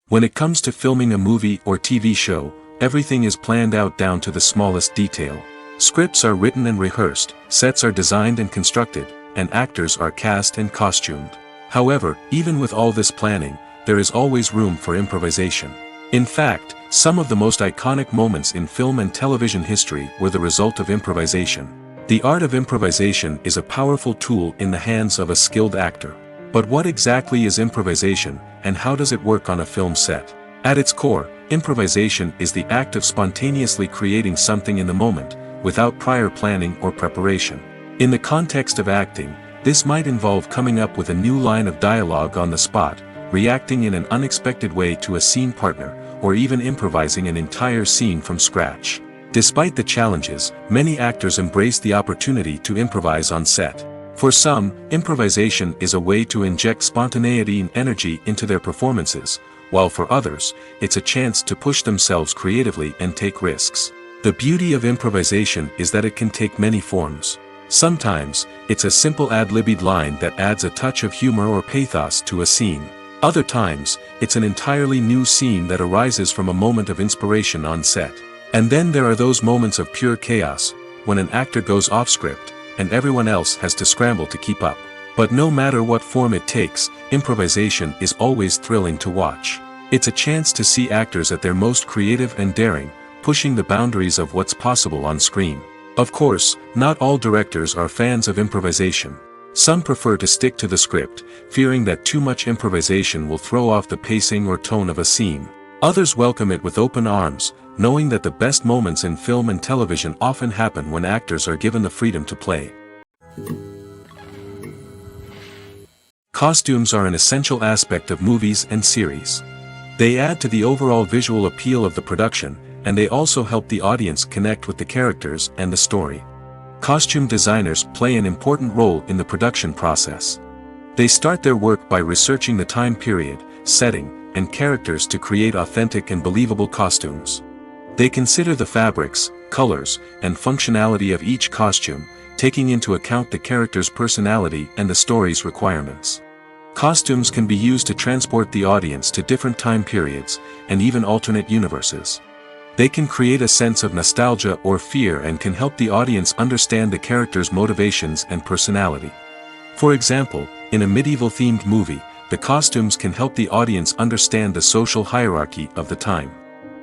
When it comes to filming a movie or TV show, everything is planned out down to the smallest detail. Scripts are written and rehearsed, sets are designed and constructed, and actors are cast and costumed. However, even with all this planning, there is always room for improvisation. In fact, some of the most iconic moments in film and television history were the result of improvisation. The art of improvisation is a powerful tool in the hands of a skilled actor. But what exactly is improvisation, and how does it work on a film set? At its core, improvisation is the act of spontaneously creating something in the moment, without prior planning or preparation. In the context of acting, this might involve coming up with a new line of dialogue on the spot, reacting in an unexpected way to a scene partner, or even improvising an entire scene from scratch. Despite the challenges, many actors embrace the opportunity to improvise on set. For some, improvisation is a way to inject spontaneity and energy into their performances, while for others, it's a chance to push themselves creatively and take risks. The beauty of improvisation is that it can take many forms. Sometimes, it's a simple ad-libbed line that adds a touch of humor or pathos to a scene. Other times, it's an entirely new scene that arises from a moment of inspiration on set. And then there are those moments of pure chaos, when an actor goes off script, and everyone else has to scramble to keep up. But no matter what form it takes, improvisation is always thrilling to watch. It's a chance to see actors at their most creative and daring, pushing the boundaries of what's possible on screen. Of course, not all directors are fans of improvisation. Some prefer to stick to the script, fearing that too much improvisation will throw off the pacing or tone of a scene. Others welcome it with open arms, knowing that the best moments in film and television often happen when actors are given the freedom to play. Costumes are an essential aspect of movies and series. They add to the overall visual appeal of the production, and they also help the audience connect with the characters and the story. Costume designers play an important role in the production process. They start their work by researching the time period, setting, and characters to create authentic and believable costumes. They consider the fabrics, colors, and functionality of each costume, taking into account the character's personality and the story's requirements. Costumes can be used to transport the audience to different time periods, and even alternate universes. They can create a sense of nostalgia or fear and can help the audience understand the character's motivations and personality. For example, in a medieval-themed movie, the costumes can help the audience understand the social hierarchy of the time.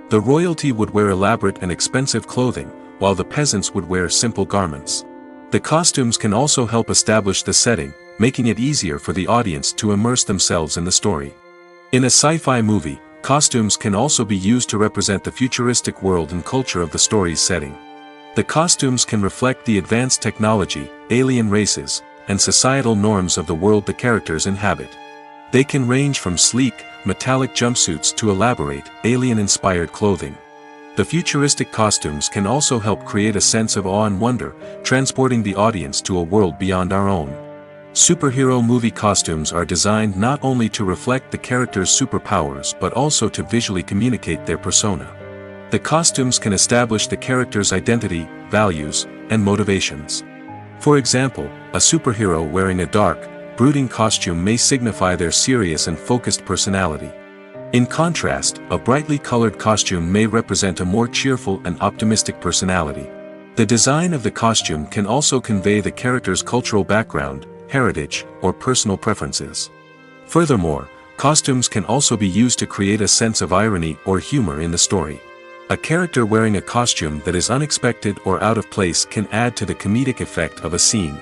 The royalty would wear elaborate and expensive clothing, while the peasants would wear simple garments. The costumes can also help establish the setting, making it easier for the audience to immerse themselves in the story. In a sci-fi movie, costumes can also be used to represent the futuristic world and culture of the story's setting. The costumes can reflect the advanced technology, alien races, and societal norms of the world the characters inhabit. They can range from sleek, metallic jumpsuits to elaborate, alien-inspired clothing. The futuristic costumes can also help create a sense of awe and wonder, transporting the audience to a world beyond our own. Superhero movie costumes are designed not only to reflect the character's superpowers but also to visually communicate their persona. The costumes can establish the character's identity, values, and motivations. For example, a superhero wearing a dark, brooding costume may signify their serious and focused personality. In contrast, a brightly colored costume may represent a more cheerful and optimistic personality. The design of the costume can also convey the character's cultural background, heritage, or personal preferences. Furthermore, costumes can also be used to create a sense of irony or humor in the story. A character wearing a costume that is unexpected or out of place can add to the comedic effect of a scene.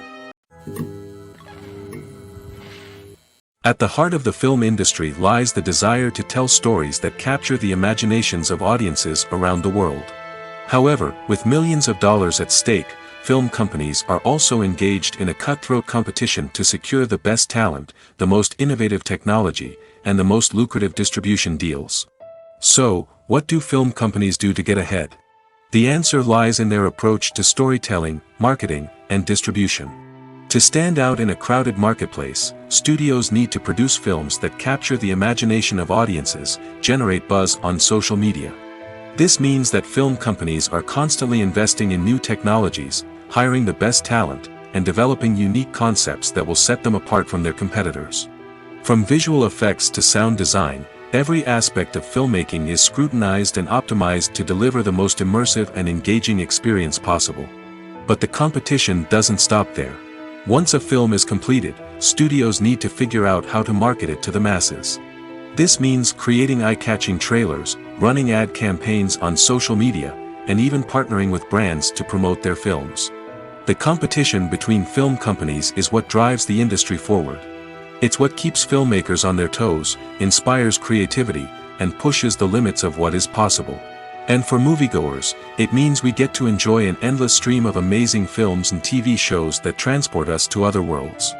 At the heart of the film industry lies the desire to tell stories that capture the imaginations of audiences around the world. However, with millions of dollars at stake, film companies are also engaged in a cutthroat competition to secure the best talent, the most innovative technology, and the most lucrative distribution deals. So, what do film companies do to get ahead? The answer lies in their approach to storytelling, marketing, and distribution. To stand out in a crowded marketplace, studios need to produce films that capture the imagination of audiences, generate buzz on social media. This means that film companies are constantly investing in new technologies, hiring the best talent, and developing unique concepts that will set them apart from their competitors. From visual effects to sound design, every aspect of filmmaking is scrutinized and optimized to deliver the most immersive and engaging experience possible. But the competition doesn't stop there. Once a film is completed, studios need to figure out how to market it to the masses. This means creating eye-catching trailers, running ad campaigns on social media, and even partnering with brands to promote their films. The competition between film companies is what drives the industry forward. It's what keeps filmmakers on their toes, inspires creativity, and pushes the limits of what is possible. And for moviegoers, it means we get to enjoy an endless stream of amazing films and TV shows that transport us to other worlds.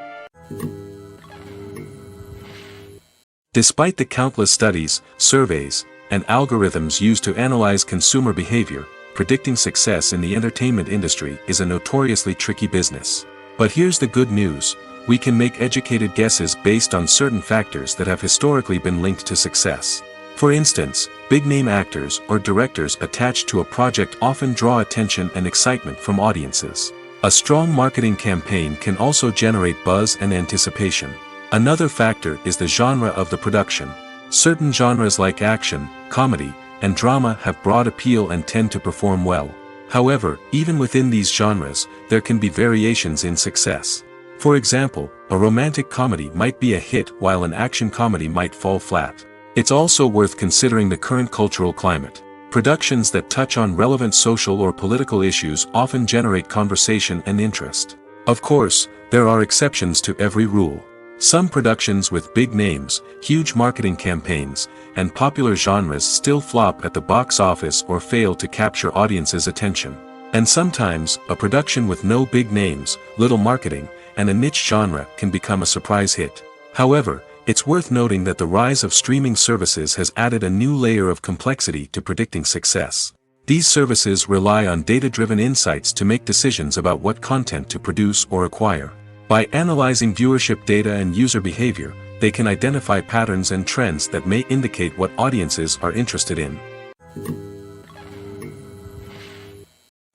Despite the countless studies, surveys, and algorithms used to analyze consumer behavior, predicting success in the entertainment industry is a notoriously tricky business. But here's the good news: we can make educated guesses based on certain factors that have historically been linked to success. For instance, big-name actors or directors attached to a project often draw attention and excitement from audiences. A strong marketing campaign can also generate buzz and anticipation. Another factor is the genre of the production. Certain genres like action, comedy, and drama have broad appeal and tend to perform well. However, even within these genres, there can be variations in success. For example, a romantic comedy might be a hit while an action comedy might fall flat. It's also worth considering the current cultural climate. Productions that touch on relevant social or political issues often generate conversation and interest. Of course, there are exceptions to every rule. Some productions with big names, huge marketing campaigns, and popular genres still flop at the box office or fail to capture audiences' attention. And sometimes, a production with no big names, little marketing, and a niche genre can become a surprise hit. However, it's worth noting that the rise of streaming services has added a new layer of complexity to predicting success. These services rely on data-driven insights to make decisions about what content to produce or acquire. By analyzing viewership data and user behavior, they can identify patterns and trends that may indicate what audiences are interested in.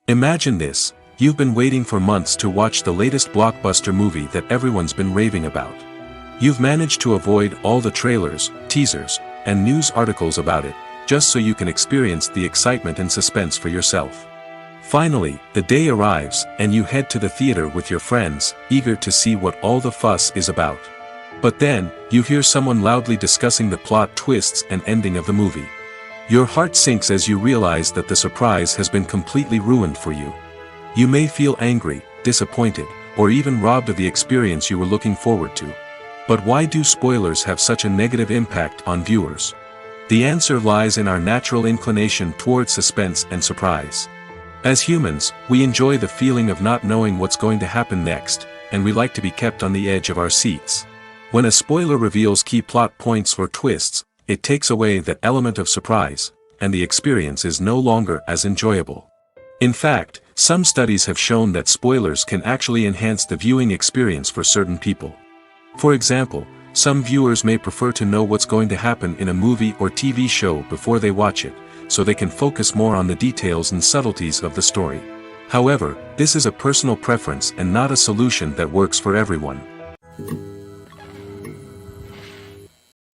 Imagine this: you've been waiting for months to watch the latest blockbuster movie that everyone's been raving about. You've managed to avoid all the trailers, teasers, and news articles about it, just so you can experience the excitement and suspense for yourself. Finally, the day arrives, and you head to the theater with your friends, eager to see what all the fuss is about. But then, you hear someone loudly discussing the plot twists and ending of the movie. Your heart sinks as you realize that the surprise has been completely ruined for you. You may feel angry, disappointed, or even robbed of the experience you were looking forward to. But why do spoilers have such a negative impact on viewers? The answer lies in our natural inclination toward suspense and surprise. As humans, we enjoy the feeling of not knowing what's going to happen next, and we like to be kept on the edge of our seats. When a spoiler reveals key plot points or twists, it takes away that element of surprise, and the experience is no longer as enjoyable. In fact, some studies have shown that spoilers can actually enhance the viewing experience for certain people. For example, some viewers may prefer to know what's going to happen in a movie or TV show before they watch it, so they can focus more on the details and subtleties of the story. However, this is a personal preference and not a solution that works for everyone.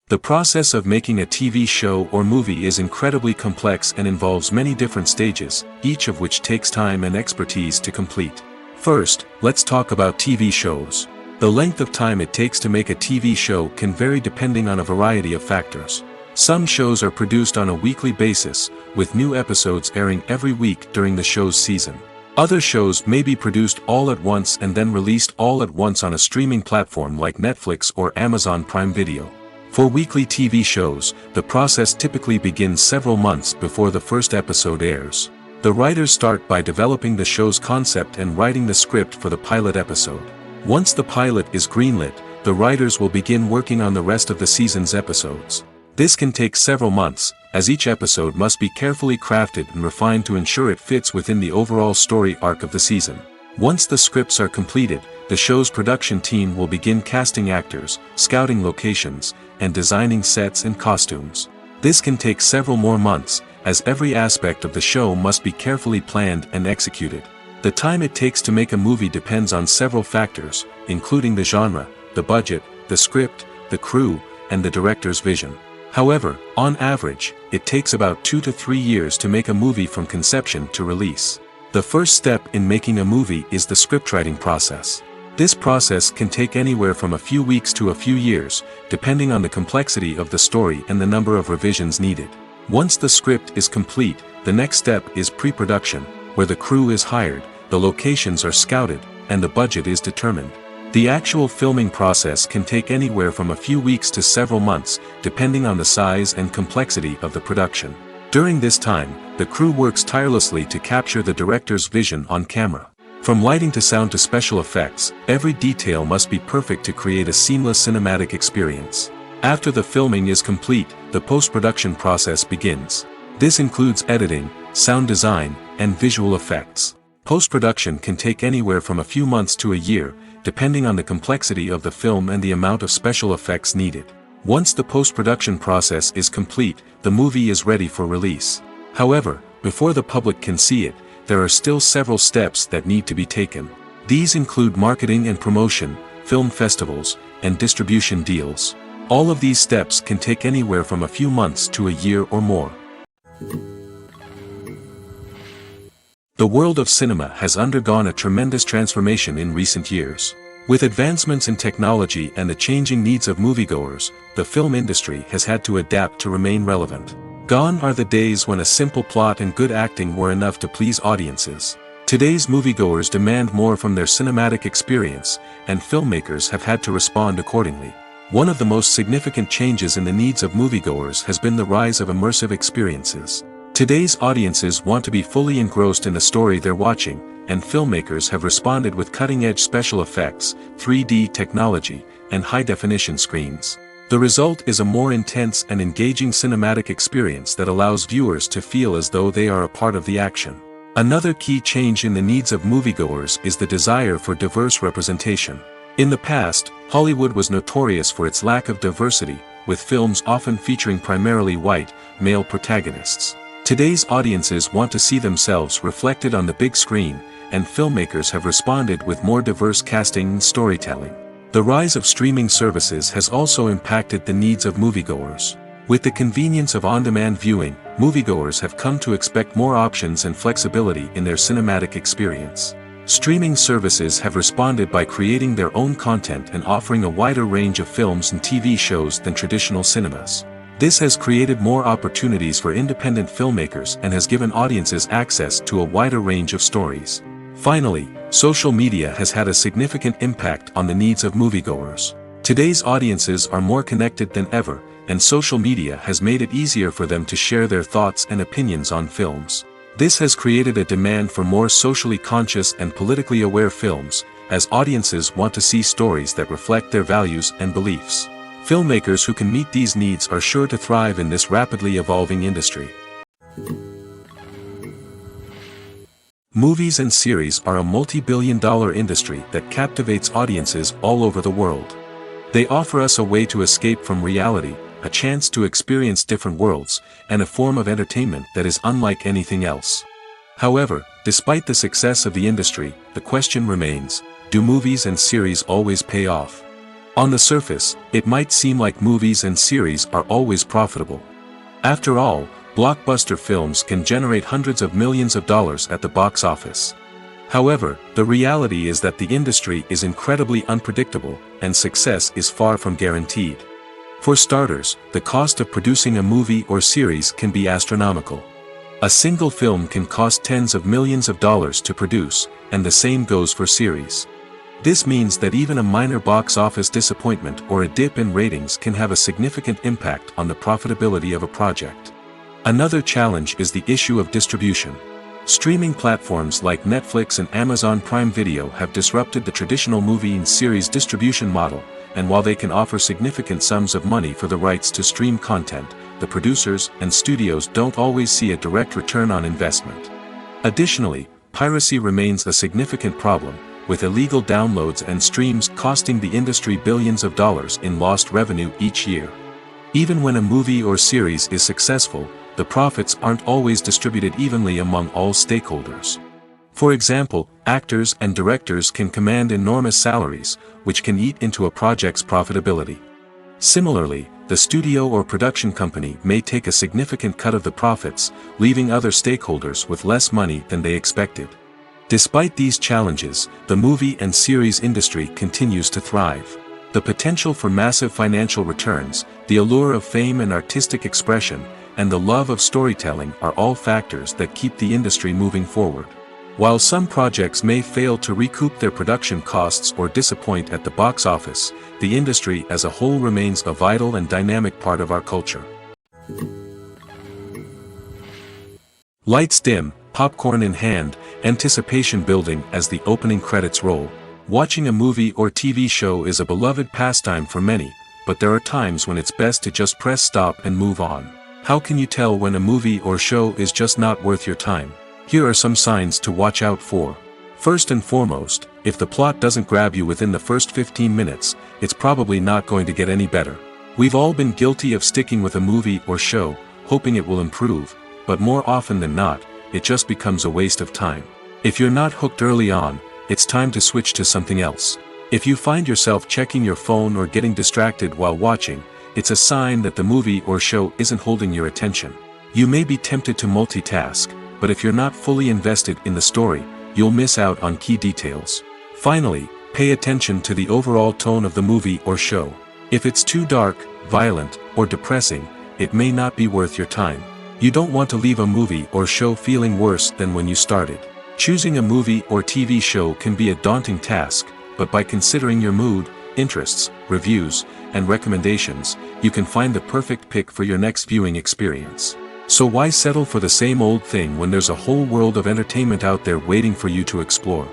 The process of making a TV show or movie is incredibly complex and involves many different stages, each of which takes time and expertise to complete. First, let's talk about TV shows. The length of time it takes to make a TV show can vary depending on a variety of factors. Some shows are produced on a weekly basis, with new episodes airing every week during the show's season. Other shows may be produced all at once and then released all at once on a streaming platform like Netflix or Amazon Prime Video. For weekly TV shows, the process typically begins several months before the first episode airs. The writers start by developing the show's concept and writing the script for the pilot episode. Once the pilot is greenlit, the writers will begin working on the rest of the season's episodes. This can take several months, as each episode must be carefully crafted and refined to ensure it fits within the overall story arc of the season. Once the scripts are completed, the show's production team will begin casting actors, scouting locations, and designing sets and costumes. This can take several more months, as every aspect of the show must be carefully planned and executed. The time it takes to make a movie depends on several factors, including the genre, the budget, the script, the crew, and the director's vision. However, on average, it takes about 2 to 3 years to make a movie from conception to release. The first step in making a movie is the scriptwriting process. This process can take anywhere from a few weeks to a few years, depending on the complexity of the story and the number of revisions needed. Once the script is complete, the next step is pre-production, where the crew is hired, the locations are scouted, and the budget is determined. The actual filming process can take anywhere from a few weeks to several months, depending on the size and complexity of the production. During this time, the crew works tirelessly to capture the director's vision on camera. From lighting to sound to special effects, every detail must be perfect to create a seamless cinematic experience. After the filming is complete, the post-production process begins. This includes editing, sound design, and visual effects. Post-production can take anywhere from a few months to a year, depending on the complexity of the film and the amount of special effects needed. Once the post-production process is complete, the movie is ready for release. However, before the public can see it, there are still several steps that need to be taken. These include marketing and promotion, film festivals, and distribution deals. All of these steps can take anywhere from a few months to a year or more. The world of cinema has undergone a tremendous transformation in recent years. With advancements in technology and the changing needs of moviegoers, the film industry has had to adapt to remain relevant. Gone are the days when a simple plot and good acting were enough to please audiences. Today's moviegoers demand more from their cinematic experience, and filmmakers have had to respond accordingly. One of the most significant changes in the needs of moviegoers has been the rise of immersive experiences. Today's audiences want to be fully engrossed in the story they're watching, and filmmakers have responded with cutting-edge special effects, 3D technology, and high-definition screens. The result is a more intense and engaging cinematic experience that allows viewers to feel as though they are a part of the action. Another key change in the needs of moviegoers is the desire for diverse representation. In the past, Hollywood was notorious for its lack of diversity, with films often featuring primarily white, male protagonists. Today's audiences want to see themselves reflected on the big screen, and filmmakers have responded with more diverse casting and storytelling. The rise of streaming services has also impacted the needs of moviegoers. With the convenience of on-demand viewing, moviegoers have come to expect more options and flexibility in their cinematic experience. Streaming services have responded by creating their own content and offering a wider range of films and TV shows than traditional cinemas. This has created more opportunities for independent filmmakers and has given audiences access to a wider range of stories. Finally, social media has had a significant impact on the needs of moviegoers. Today's audiences are more connected than ever, and social media has made it easier for them to share their thoughts and opinions on films. This has created a demand for more socially conscious and politically aware films, as audiences want to see stories that reflect their values and beliefs. Filmmakers who can meet these needs are sure to thrive in this rapidly evolving industry. Movies and series are a multi-billion-dollar industry that captivates audiences all over the world. They offer us a way to escape from reality, a chance to experience different worlds, and a form of entertainment that is unlike anything else. However, despite the success of the industry, the question remains, do movies and series always pay off? On the surface, it might seem like movies and series are always profitable. After all, blockbuster films can generate hundreds of millions of dollars at the box office. However, the reality is that the industry is incredibly unpredictable, and success is far from guaranteed. For starters, the cost of producing a movie or series can be astronomical. A single film can cost tens of millions of dollars to produce, and the same goes for series. This means that even a minor box office disappointment or a dip in ratings can have a significant impact on the profitability of a project. Another challenge is the issue of distribution. Streaming platforms like Netflix and Amazon Prime Video have disrupted the traditional movie and series distribution model, and while they can offer significant sums of money for the rights to stream content, the producers and studios don't always see a direct return on investment. Additionally, piracy remains a significant problem, with illegal downloads and streams costing the industry billions of dollars in lost revenue each year. Even when a movie or series is successful, the profits aren't always distributed evenly among all stakeholders. For example, actors and directors can command enormous salaries, which can eat into a project's profitability. Similarly, the studio or production company may take a significant cut of the profits, leaving other stakeholders with less money than they expected. Despite these challenges, the movie and series industry continues to thrive. The potential for massive financial returns, the allure of fame and artistic expression, and the love of storytelling are all factors that keep the industry moving forward. While some projects may fail to recoup their production costs or disappoint at the box office, the industry as a whole remains a vital and dynamic part of our culture. Lights dim, popcorn in hand, anticipation building as the opening credits roll. Watching a movie or TV show is a beloved pastime for many, but there are times when it's best to just press stop and move on. How can you tell when a movie or show is just not worth your time? Here are some signs to watch out for. First and foremost, if the plot doesn't grab you within the first 15 minutes, it's probably not going to get any better. We've all been guilty of sticking with a movie or show, hoping it will improve, but more often than not, it just becomes a waste of time. If you're not hooked early on, it's time to switch to something else. If you find yourself checking your phone or getting distracted while watching, it's a sign that the movie or show isn't holding your attention. You may be tempted to multitask, but if you're not fully invested in the story, you'll miss out on key details. Finally, pay attention to the overall tone of the movie or show. If it's too dark, violent, or depressing, it may not be worth your time. You don't want to leave a movie or show feeling worse than when you started. Choosing a movie or TV show can be a daunting task, but by considering your mood, interests, reviews, and recommendations, you can find the perfect pick for your next viewing experience. So why settle for the same old thing when there's a whole world of entertainment out there waiting for you to explore?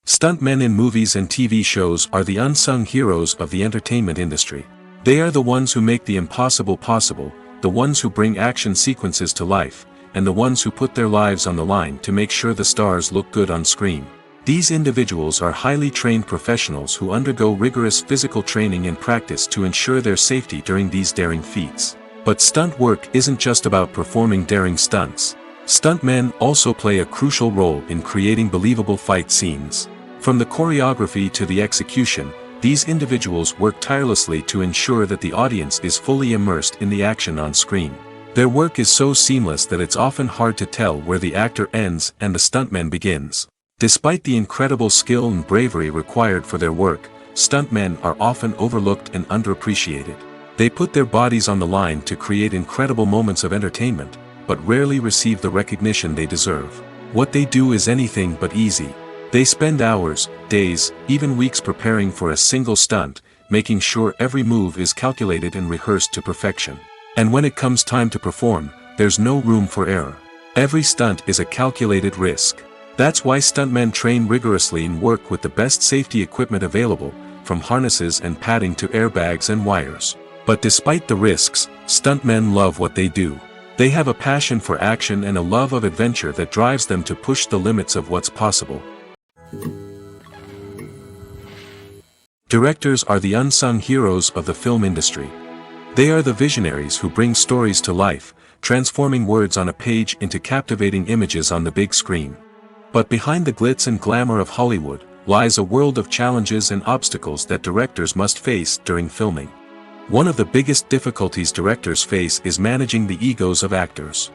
Stuntmen in movies and TV shows are the unsung heroes of the entertainment industry. They are the ones who make the impossible possible, the ones who bring action sequences to life, and the ones who put their lives on the line to make sure the stars look good on screen. These individuals are highly trained professionals who undergo rigorous physical training and practice to ensure their safety during these daring feats. But stunt work isn't just about performing daring stunts. Stuntmen also play a crucial role in creating believable fight scenes. From the choreography to the execution, these individuals work tirelessly to ensure that the audience is fully immersed in the action on screen. Their work is so seamless that it's often hard to tell where the actor ends and the stuntman begins. Despite the incredible skill and bravery required for their work, stuntmen are often overlooked and underappreciated. They put their bodies on the line to create incredible moments of entertainment, but rarely receive the recognition they deserve. What they do is anything but easy. They spend hours, days, even weeks preparing for a single stunt, making sure every move is calculated and rehearsed to perfection. And when it comes time to perform, there's no room for error. Every stunt is a calculated risk. That's why stuntmen train rigorously and work with the best safety equipment available, from harnesses and padding to airbags and wires. But despite the risks, Stuntmen love what they do. They have a passion for action and a love of adventure that drives them to push the limits of what's possible. Directors are the unsung heroes of the film industry. They are the visionaries who bring stories to life, transforming words on a page into captivating images on the big screen. But behind the glitz and glamour of Hollywood lies a world of challenges and obstacles that directors must face during filming. One of the biggest difficulties directors face is managing the egos of actors.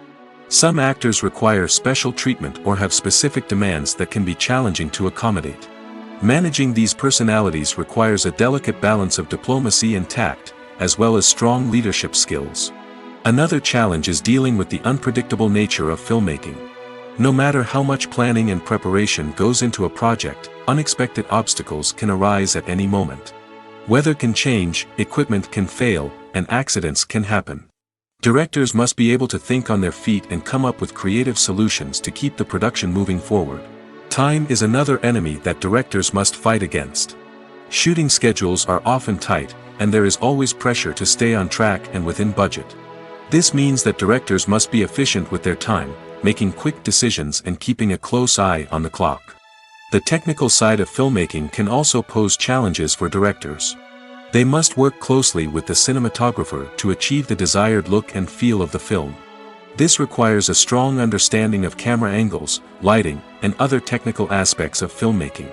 Some actors require special treatment or have specific demands that can be challenging to accommodate. Managing these personalities requires a delicate balance of diplomacy and tact, as well as strong leadership skills. Another challenge is dealing with the unpredictable nature of filmmaking. No matter how much planning and preparation goes into a project, unexpected obstacles can arise at any moment. Weather can change, equipment can fail, and accidents can happen. Directors must be able to think on their feet and come up with creative solutions to keep the production moving forward. Time is another enemy that directors must fight against. Shooting schedules are often tight, and there is always pressure to stay on track and within budget. This means that directors must be efficient with their time, making quick decisions and keeping a close eye on the clock. The technical side of filmmaking can also pose challenges for directors. They must work closely with the cinematographer to achieve the desired look and feel of the film. This requires a strong understanding of camera angles, lighting, and other technical aspects of filmmaking.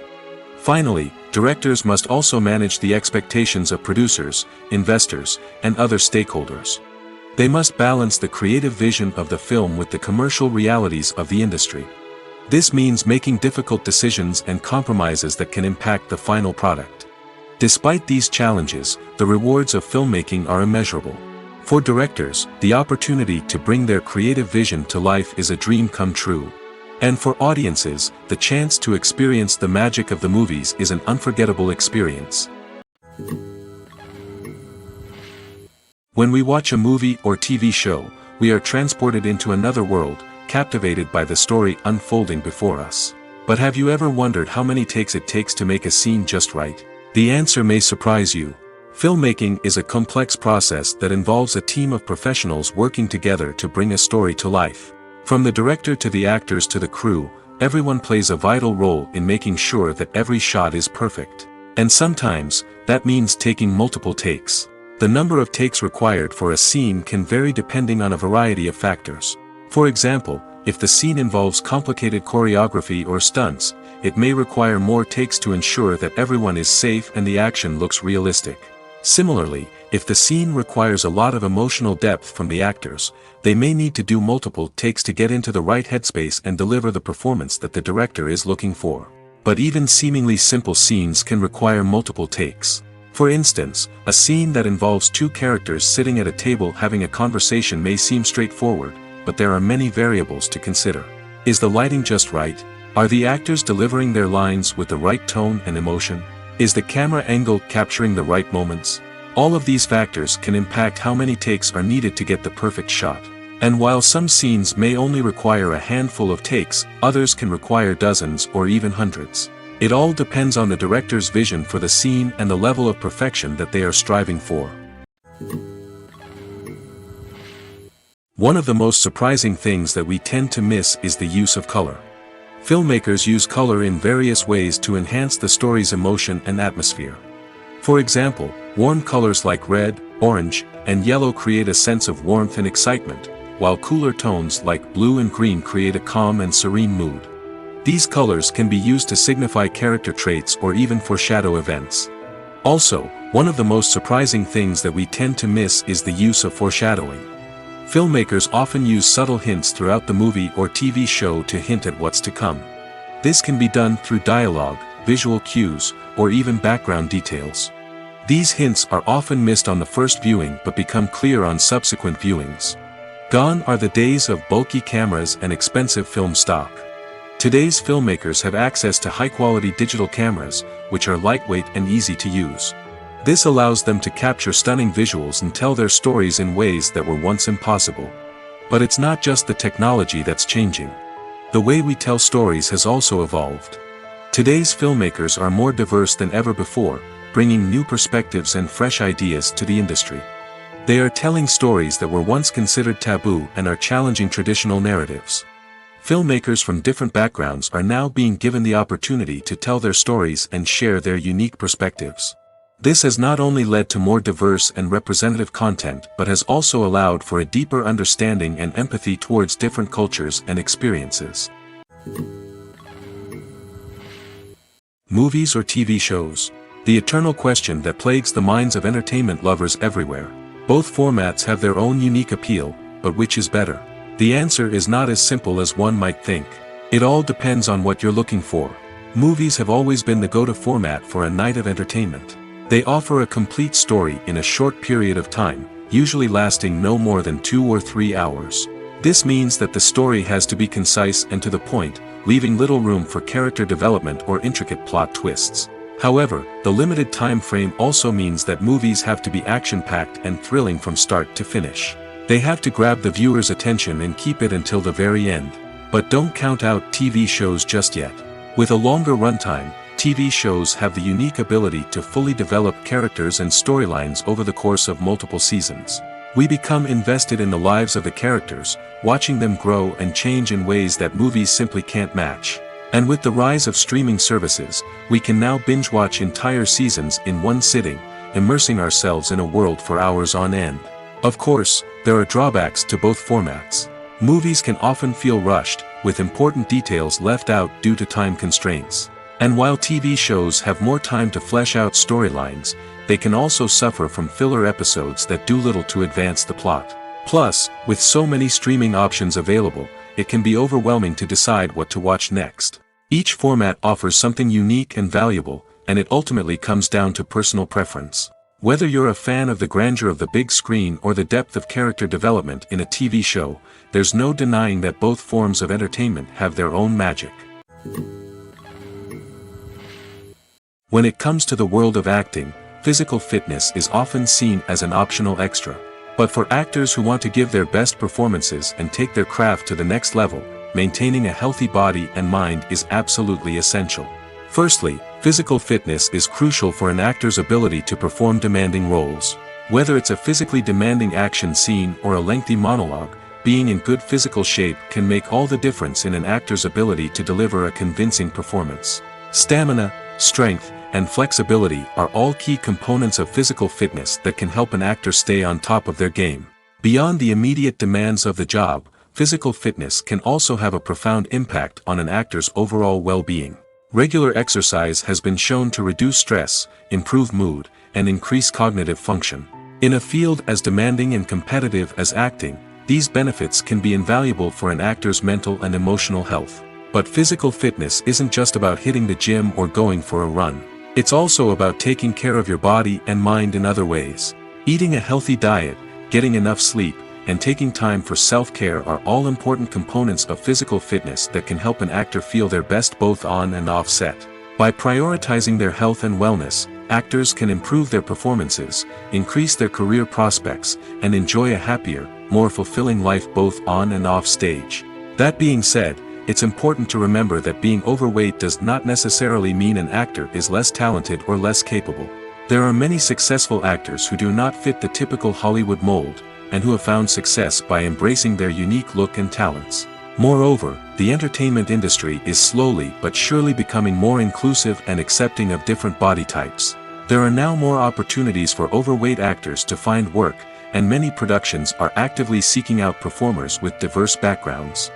Finally, directors must also manage the expectations of producers, investors, and other stakeholders. They must balance the creative vision of the film with the commercial realities of the industry. This means making difficult decisions and compromises that can impact the final product. Despite these challenges, the rewards of filmmaking are immeasurable. For directors, the opportunity to bring their creative vision to life is a dream come true. And for audiences, the chance to experience the magic of the movies is an unforgettable experience. When we watch a movie or TV show, we are transported into another world, captivated by the story unfolding before us. But have you ever wondered how many takes it takes to make a scene just right? The answer may surprise you. Filmmaking is a complex process that involves a team of professionals working together to bring a story to life. From the director to the actors to the crew, everyone plays a vital role in making sure that every shot is perfect. And sometimes, that means taking multiple takes. The number of takes required for a scene can vary depending on a variety of factors. For example, if the scene involves complicated choreography or stunts, it may require more takes to ensure that everyone is safe and the action looks realistic. Similarly, if the scene requires a lot of emotional depth from the actors, they may need to do multiple takes to get into the right headspace and deliver the performance that the director is looking for. But even seemingly simple scenes can require multiple takes. For instance, a scene that involves two characters sitting at a table having a conversation may seem straightforward, but there are many variables to consider. Is the lighting just right? Are the actors delivering their lines with the right tone and emotion? Is the camera angle capturing the right moments? All of these factors can impact how many takes are needed to get the perfect shot. And while some scenes may only require a handful of takes, others can require dozens or even hundreds. It all depends on the director's vision for the scene and the level of perfection that they are striving for. One of the most surprising things that we tend to miss is the use of color. Filmmakers use color in various ways to enhance the story's emotion and atmosphere. For example, warm colors like red, orange, and yellow create a sense of warmth and excitement, while cooler tones like blue and green create a calm and serene mood. These colors can be used to signify character traits or even foreshadow events. Also, one of the most surprising things that we tend to miss is the use of foreshadowing. Filmmakers often use subtle hints throughout the movie or TV show to hint at what's to come. This can be done through dialogue, visual cues, or even background details. These hints are often missed on the first viewing but become clear on subsequent viewings. Gone are the days of bulky cameras and expensive film stock. Today's filmmakers have access to high-quality digital cameras, which are lightweight and easy to use. This allows them to capture stunning visuals and tell their stories in ways that were once impossible. But it's not just the technology that's changing. The way we tell stories has also evolved. Today's filmmakers are more diverse than ever before, bringing new perspectives and fresh ideas to the industry. They are telling stories that were once considered taboo and are challenging traditional narratives. Filmmakers from different backgrounds are now being given the opportunity to tell their stories and share their unique perspectives. This has not only led to more diverse and representative content but has also allowed for a deeper understanding and empathy towards different cultures and experiences. Movies or TV shows? The eternal question that plagues the minds of entertainment lovers everywhere. Both formats have their own unique appeal, but which is better? The answer is not as simple as one might think. It all depends on what you're looking for. Movies have always been the go-to format for a night of entertainment. They offer a complete story in a short period of time, usually lasting no more than 2 or 3 hours. This means that the story has to be concise and to the point, leaving little room for character development or intricate plot twists. However, the limited time frame also means that movies have to be action-packed and thrilling from start to finish. They have to grab the viewer's attention and keep it until the very end. But don't count out TV shows just yet. With a longer runtime, TV shows have the unique ability to fully develop characters and storylines over the course of multiple seasons. We become invested in the lives of the characters, watching them grow and change in ways that movies simply can't match. And with the rise of streaming services, we can now binge-watch entire seasons in one sitting, immersing ourselves in a world for hours on end. Of course, there are drawbacks to both formats. Movies can often feel rushed, with important details left out due to time constraints. And while TV shows have more time to flesh out storylines, they can also suffer from filler episodes that do little to advance the plot. Plus, with so many streaming options available, it can be overwhelming to decide what to watch next. Each format offers something unique and valuable, and it ultimately comes down to personal preference. Whether you're a fan of the grandeur of the big screen or the depth of character development in a TV show, there's no denying that both forms of entertainment have their own magic. When it comes to the world of acting, physical fitness is often seen as an optional extra. But for actors who want to give their best performances and take their craft to the next level, maintaining a healthy body and mind is absolutely essential. Firstly, physical fitness is crucial for an actor's ability to perform demanding roles. Whether it's a physically demanding action scene or a lengthy monologue, being in good physical shape can make all the difference in an actor's ability to deliver a convincing performance. Stamina, strength, and flexibility are all key components of physical fitness that can help an actor stay on top of their game. Beyond the immediate demands of the job, physical fitness can also have a profound impact on an actor's overall well-being. Regular exercise has been shown to reduce stress, improve mood, and increase cognitive function. In a field as demanding and competitive as acting, these benefits can be invaluable for an actor's mental and emotional health. But physical fitness isn't just about hitting the gym or going for a run. It's also about taking care of your body and mind in other ways. Eating a healthy diet, getting enough sleep, and taking time for self-care are all important components of physical fitness that can help an actor feel their best both on and off set. By prioritizing their health and wellness, actors can improve their performances, increase their career prospects, and enjoy a happier, more fulfilling life both on and off stage. That being said, it's important to remember that being overweight does not necessarily mean an actor is less talented or less capable. There are many successful actors who do not fit the typical Hollywood mold, and who have found success by embracing their unique look and talents. Moreover, the entertainment industry is slowly but surely becoming more inclusive and accepting of different body types. There are now more opportunities for overweight actors to find work, and many productions are actively seeking out performers with diverse backgrounds.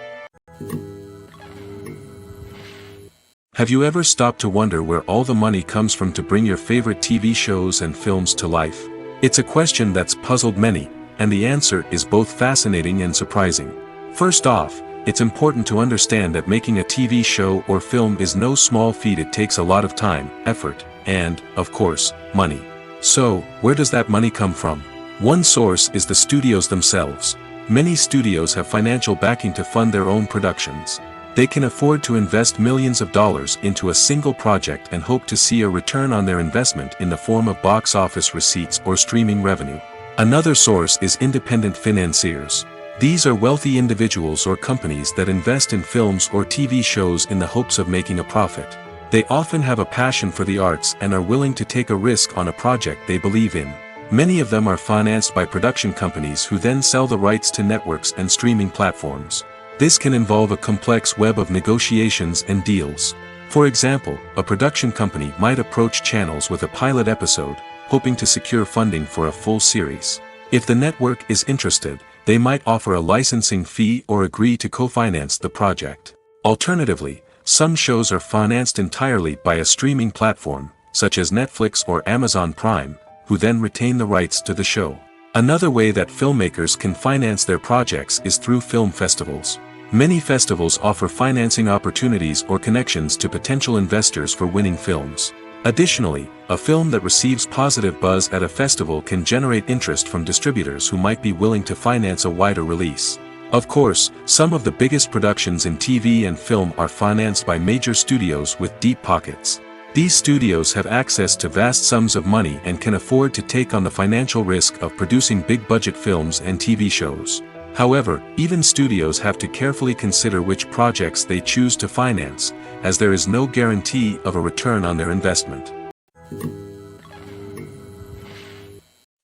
Have you ever stopped to wonder where all the money comes from to bring your favorite TV shows and films to life? It's a question that's puzzled many, and the answer is both fascinating and surprising. First off, it's important to understand that making a TV show or film is no small feat. It takes a lot of time, effort, and, of course, money. So, where does that money come from? One source is the studios themselves. Many studios have financial backing to fund their own productions. They can afford to invest millions of dollars into a single project and hope to see a return on their investment in the form of box office receipts or streaming revenue. Another source is independent financiers. These are wealthy individuals or companies that invest in films or TV shows in the hopes of making a profit. They often have a passion for the arts and are willing to take a risk on a project they believe in. Many of them are financed by production companies who then sell the rights to networks and streaming platforms. This can involve a complex web of negotiations and deals. For example, a production company might approach channels with a pilot episode, hoping to secure funding for a full series. If the network is interested, they might offer a licensing fee or agree to co-finance the project. Alternatively, some shows are financed entirely by a streaming platform, such as Netflix or Amazon Prime, who then retain the rights to the show. Another way that filmmakers can finance their projects is through film festivals. Many festivals offer financing opportunities or connections to potential investors for winning films. Additionally, a film that receives positive buzz at a festival can generate interest from distributors who might be willing to finance a wider release. Of course, some of the biggest productions in TV and film are financed by major studios with deep pockets. These studios have access to vast sums of money and can afford to take on the financial risk of producing big-budget films and TV shows. However, even studios have to carefully consider which projects they choose to finance, as there is no guarantee of a return on their investment.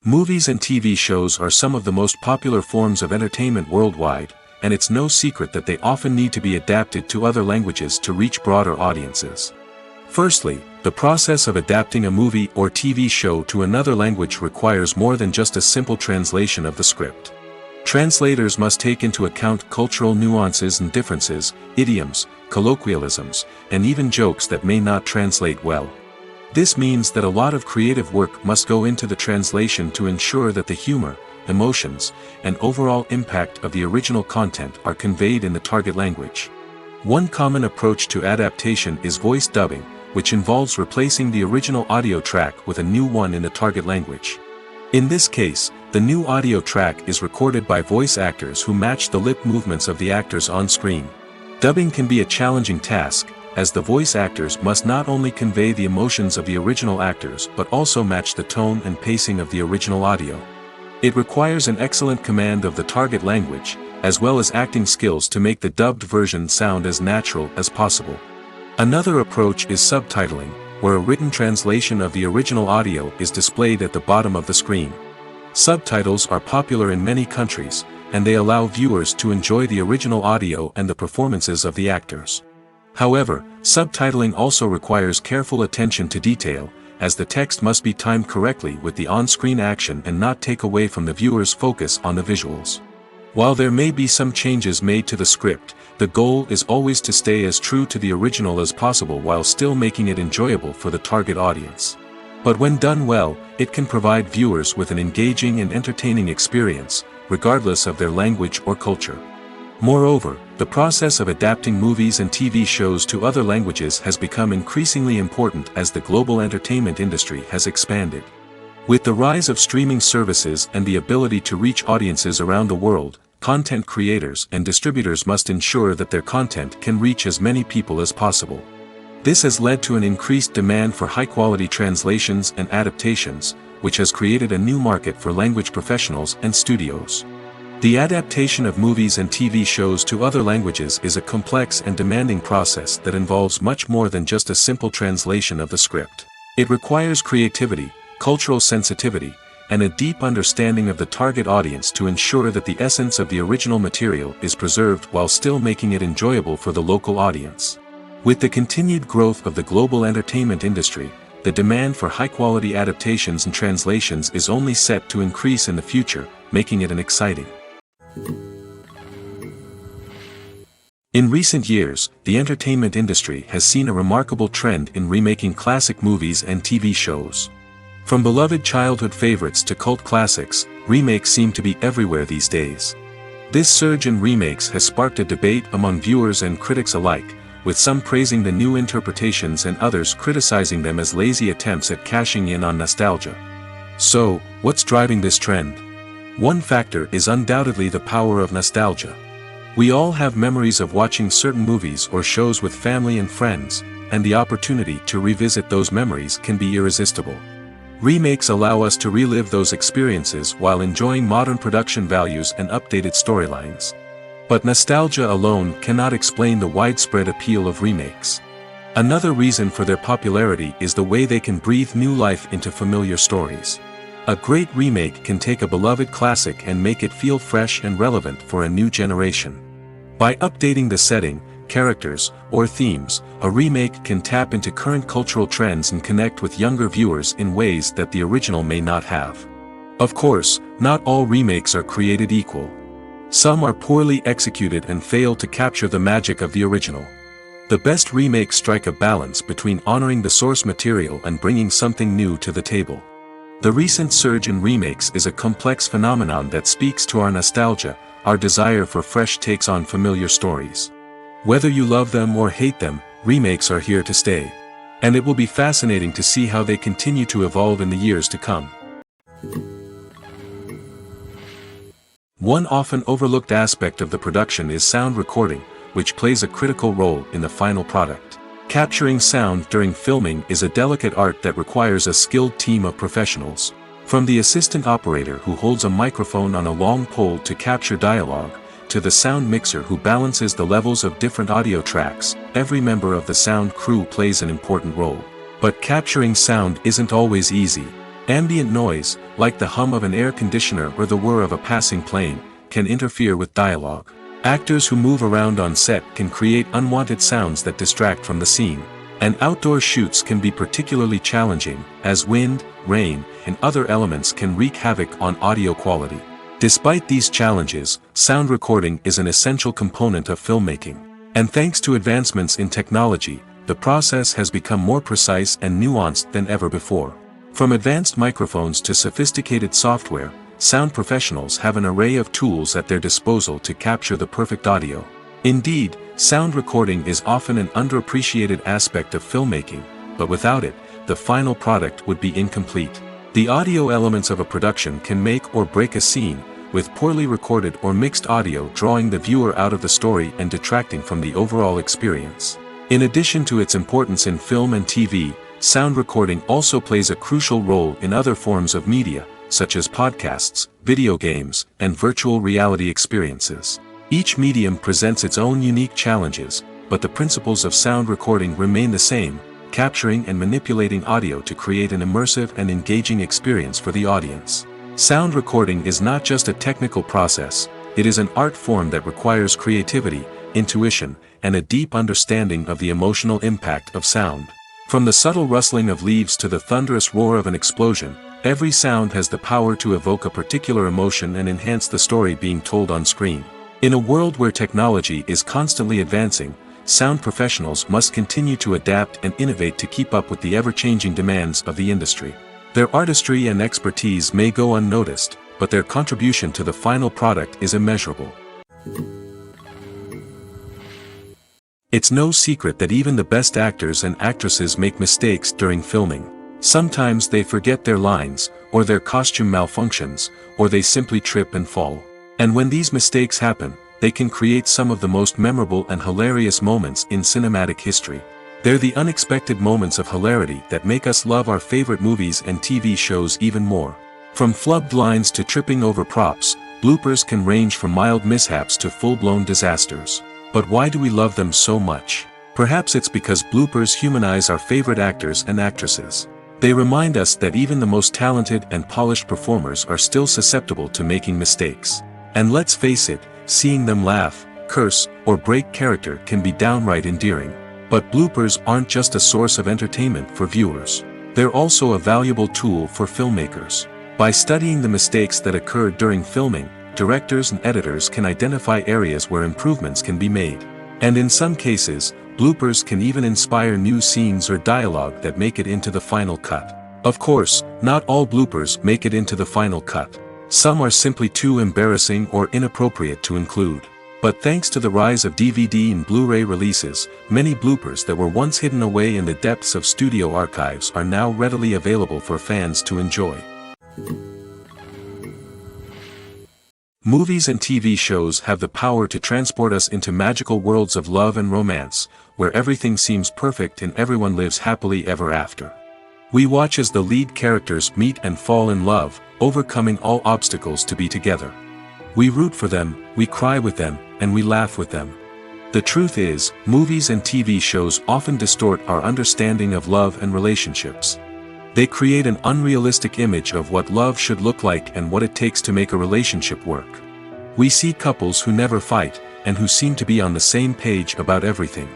Movies and TV shows are some of the most popular forms of entertainment worldwide, and it's no secret that they often need to be adapted to other languages to reach broader audiences. Firstly, the process of adapting a movie or TV show to another language requires more than just a simple translation of the script. Translators must take into account cultural nuances and differences, idioms, colloquialisms, and even jokes that may not translate well. This means that a lot of creative work must go into the translation to ensure that the humor, emotions, and overall impact of the original content are conveyed in the target language. One common approach to adaptation is voice dubbing, which involves replacing the original audio track with a new one in the target language. In this case, the new audio track is recorded by voice actors who match the lip movements of the actors on screen. Dubbing can be a challenging task, as the voice actors must not only convey the emotions of the original actors but also match the tone and pacing of the original audio. It requires an excellent command of the target language, as well as acting skills to make the dubbed version sound as natural as possible. Another approach is subtitling, where a written translation of the original audio is displayed at the bottom of the screen. Subtitles are popular in many countries, and they allow viewers to enjoy the original audio and the performances of the actors. However, subtitling also requires careful attention to detail, as the text must be timed correctly with the on-screen action and not take away from the viewer's focus on the visuals. While there may be some changes made to the script, the goal is always to stay as true to the original as possible while still making it enjoyable for the target audience. But when done well, it can provide viewers with an engaging and entertaining experience, regardless of their language or culture. Moreover, the process of adapting movies and TV shows to other languages has become increasingly important as the global entertainment industry has expanded. With the rise of streaming services and the ability to reach audiences around the world, content creators and distributors must ensure that their content can reach as many people as possible. This has led to an increased demand for high-quality translations and adaptations, which has created a new market for language professionals and studios. The adaptation of movies and TV shows to other languages is a complex and demanding process that involves much more than just a simple translation of the script. It requires creativity, cultural sensitivity, and a deep understanding of the target audience to ensure that the essence of the original material is preserved while still making it enjoyable for the local audience. With the continued growth of the global entertainment industry, the demand for high-quality adaptations and translations is only set to increase in the future, making it an exciting. In recent years, the entertainment industry has seen a remarkable trend in remaking classic movies and TV shows. From beloved childhood favorites to cult classics, remakes seem to be everywhere these days. This surge in remakes has sparked a debate among viewers and critics alike, with some praising the new interpretations and others criticizing them as lazy attempts at cashing in on nostalgia. So, what's driving this trend? One factor is undoubtedly the power of nostalgia. We all have memories of watching certain movies or shows with family and friends, and the opportunity to revisit those memories can be irresistible. Remakes allow us to relive those experiences while enjoying modern production values and updated storylines. But nostalgia alone cannot explain the widespread appeal of remakes. Another reason for their popularity is the way they can breathe new life into familiar stories. A great remake can take a beloved classic and make it feel fresh and relevant for a new generation. By updating the setting, characters, or themes, a remake can tap into current cultural trends and connect with younger viewers in ways that the original may not have. Of course, not all remakes are created equal. Some are poorly executed and fail to capture the magic of the original. The best remakes strike a balance between honoring the source material and bringing something new to the table. The recent surge in remakes is a complex phenomenon that speaks to our nostalgia, our desire for fresh takes on familiar stories. Whether you love them or hate them, remakes are here to stay. And it will be fascinating to see how they continue to evolve in the years to come. One often overlooked aspect of the production is sound recording, which plays a critical role in the final product. Capturing sound during filming is a delicate art that requires a skilled team of professionals. From the assistant operator who holds a microphone on a long pole to capture dialogue, to the sound mixer who balances the levels of different audio tracks, every member of the sound crew plays an important role. But capturing sound isn't always easy. Ambient noise, like the hum of an air conditioner or the whir of a passing plane, can interfere with dialogue. Actors who move around on set can create unwanted sounds that distract from the scene. And outdoor shoots can be particularly challenging, as wind, rain, and other elements can wreak havoc on audio quality. Despite these challenges, sound recording is an essential component of filmmaking. And thanks to advancements in technology, the process has become more precise and nuanced than ever before. From advanced microphones to sophisticated software, sound professionals have an array of tools at their disposal to capture the perfect audio. Indeed, sound recording is often an underappreciated aspect of filmmaking, but without it, the final product would be incomplete. The audio elements of a production can make or break a scene, with poorly recorded or mixed audio drawing the viewer out of the story and detracting from the overall experience. In addition to its importance in film and TV, sound recording also plays a crucial role in other forms of media, such as podcasts, video games, and virtual reality experiences. Each medium presents its own unique challenges, but the principles of sound recording remain the same, capturing and manipulating audio to create an immersive and engaging experience for the audience. Sound recording is not just a technical process, it is an art form that requires creativity, intuition, and a deep understanding of the emotional impact of sound. From the subtle rustling of leaves to the thunderous roar of an explosion, every sound has the power to evoke a particular emotion and enhance the story being told on screen. In a world where technology is constantly advancing, sound professionals must continue to adapt and innovate to keep up with the ever-changing demands of the industry. Their artistry and expertise may go unnoticed, but their contribution to the final product is immeasurable. It's no secret that even the best actors and actresses make mistakes during filming. Sometimes they forget their lines, or their costume malfunctions, or they simply trip and fall. And when these mistakes happen, they can create some of the most memorable and hilarious moments in cinematic history. They're the unexpected moments of hilarity that make us love our favorite movies and TV shows even more. From flubbed lines to tripping over props, bloopers can range from mild mishaps to full-blown disasters. But why do we love them so much? Perhaps it's because bloopers humanize our favorite actors and actresses. They remind us that even the most talented and polished performers are still susceptible to making mistakes. And let's face it, seeing them laugh, curse, or break character can be downright endearing. But bloopers aren't just a source of entertainment for viewers. They're also a valuable tool for filmmakers. By studying the mistakes that occurred during filming, directors and editors can identify areas where improvements can be made. And in some cases, bloopers can even inspire new scenes or dialogue that make it into the final cut. Of course, not all bloopers make it into the final cut. Some are simply too embarrassing or inappropriate to include. But thanks to the rise of DVD and Blu-ray releases, many bloopers that were once hidden away in the depths of studio archives are now readily available for fans to enjoy. Movies and TV shows have the power to transport us into magical worlds of love and romance, where everything seems perfect and everyone lives happily ever after. We watch as the lead characters meet and fall in love, overcoming all obstacles to be together. We root for them, we cry with them, and we laugh with them. The truth is, movies and TV shows often distort our understanding of love and relationships. They create an unrealistic image of what love should look like and what it takes to make a relationship work. We see couples who never fight, and who seem to be on the same page about everything.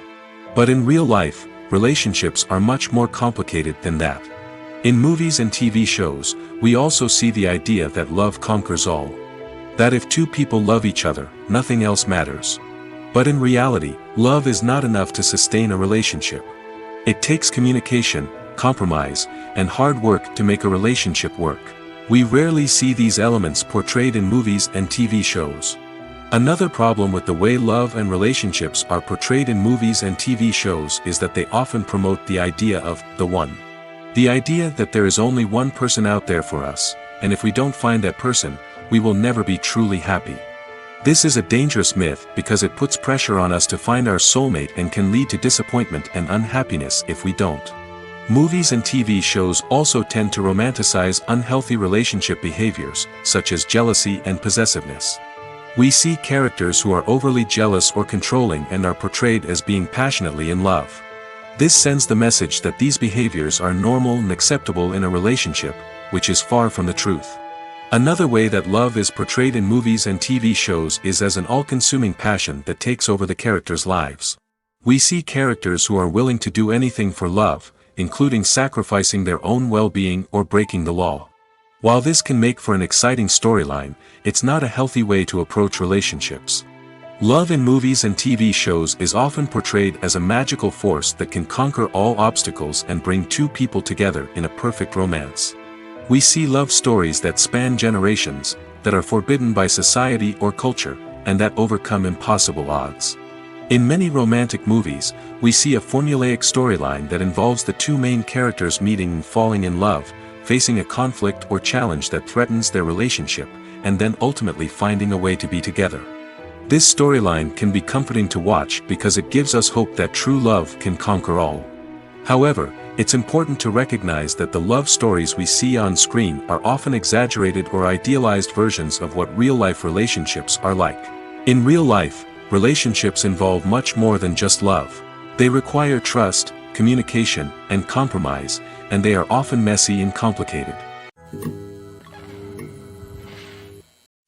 But in real life, relationships are much more complicated than that. In movies and TV shows, we also see the idea that love conquers all. That if two people love each other, nothing else matters. But in reality, love is not enough to sustain a relationship. It takes communication, compromise, and hard work to make a relationship work. We rarely see these elements portrayed in movies and TV shows. Another problem with the way love and relationships are portrayed in movies and TV shows is that they often promote the idea of the one. The idea that there is only one person out there for us, and if we don't find that person, we will never be truly happy. This is a dangerous myth because it puts pressure on us to find our soulmate and can lead to disappointment and unhappiness if we don't. Movies and TV shows also tend to romanticize unhealthy relationship behaviors, such as jealousy and possessiveness. We see characters who are overly jealous or controlling and are portrayed as being passionately in love. This sends the message that these behaviors are normal and acceptable in a relationship, which is far from the truth. Another way that love is portrayed in movies and TV shows is as an all-consuming passion that takes over the characters' lives. We see characters who are willing to do anything for love, including sacrificing their own well-being or breaking the law. While this can make for an exciting storyline, it's not a healthy way to approach relationships. Love in movies and TV shows is often portrayed as a magical force that can conquer all obstacles and bring two people together in a perfect romance. We see love stories that span generations, that are forbidden by society or culture, and that overcome impossible odds. In many romantic movies, we see a formulaic storyline that involves the two main characters meeting and falling in love, facing a conflict or challenge that threatens their relationship, and then ultimately finding a way to be together. This storyline can be comforting to watch because it gives us hope that true love can conquer all. However, it's important to recognize that the love stories we see on screen are often exaggerated or idealized versions of what real-life relationships are like. In real life, relationships involve much more than just love. They require trust, communication, and compromise, and they are often messy and complicated.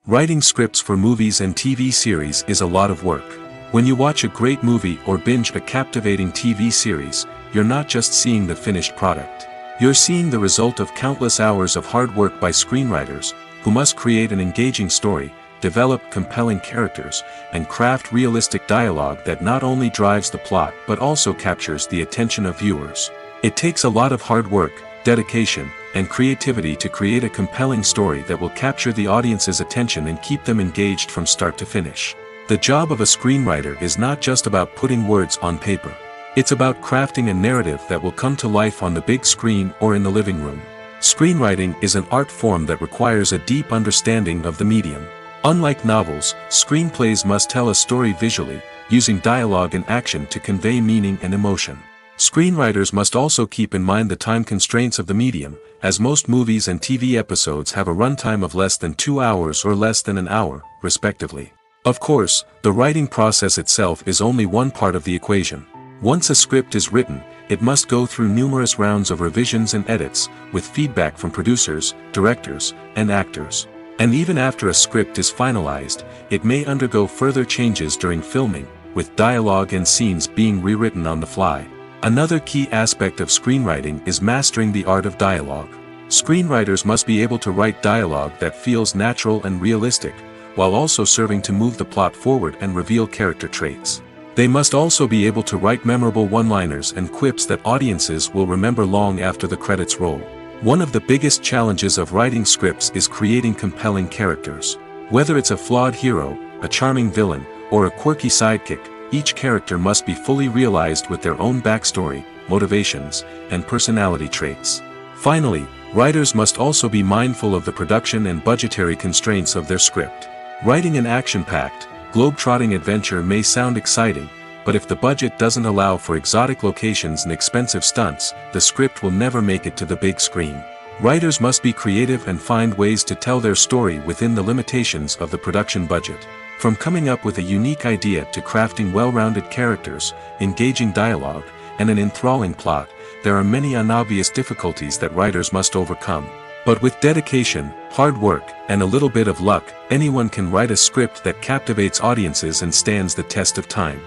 Writing scripts for movies and TV series is a lot of work. When you watch a great movie or binge a captivating TV series, you're not just seeing the finished product. You're seeing the result of countless hours of hard work by screenwriters, who must create an engaging story, develop compelling characters, and craft realistic dialogue that not only drives the plot but also captures the attention of viewers. It takes a lot of hard work, dedication, and creativity to create a compelling story that will capture the audience's attention and keep them engaged from start to finish. The job of a screenwriter is not just about putting words on paper. It's about crafting a narrative that will come to life on the big screen or in the living room. Screenwriting is an art form that requires a deep understanding of the medium. Unlike novels, screenplays must tell a story visually, using dialogue and action to convey meaning and emotion. Screenwriters must also keep in mind the time constraints of the medium, as most movies and TV episodes have a runtime of less than 2 hours or less than an hour, respectively. Of course, the writing process itself is only one part of the equation. Once a script is written, it must go through numerous rounds of revisions and edits, with feedback from producers, directors, and actors. And even after a script is finalized, it may undergo further changes during filming, with dialogue and scenes being rewritten on the fly. Another key aspect of screenwriting is mastering the art of dialogue. Screenwriters must be able to write dialogue that feels natural and realistic, while also serving to move the plot forward and reveal character traits. They must also be able to write memorable one-liners and quips that audiences will remember long after the credits roll. One of the biggest challenges of writing scripts is creating compelling characters. Whether it's a flawed hero, a charming villain, or a quirky sidekick, each character must be fully realized with their own backstory, motivations, and personality traits. Finally, writers must also be mindful of the production and budgetary constraints of their script. Writing an action-packed, globe-trotting adventure may sound exciting, but if the budget doesn't allow for exotic locations and expensive stunts, the script will never make it to the big screen. Writers must be creative and find ways to tell their story within the limitations of the production budget. From coming up with a unique idea to crafting well-rounded characters, engaging dialogue, and an enthralling plot, there are many unobvious difficulties that writers must overcome. But with dedication, hard work, and a little bit of luck, anyone can write a script that captivates audiences and stands the test of time.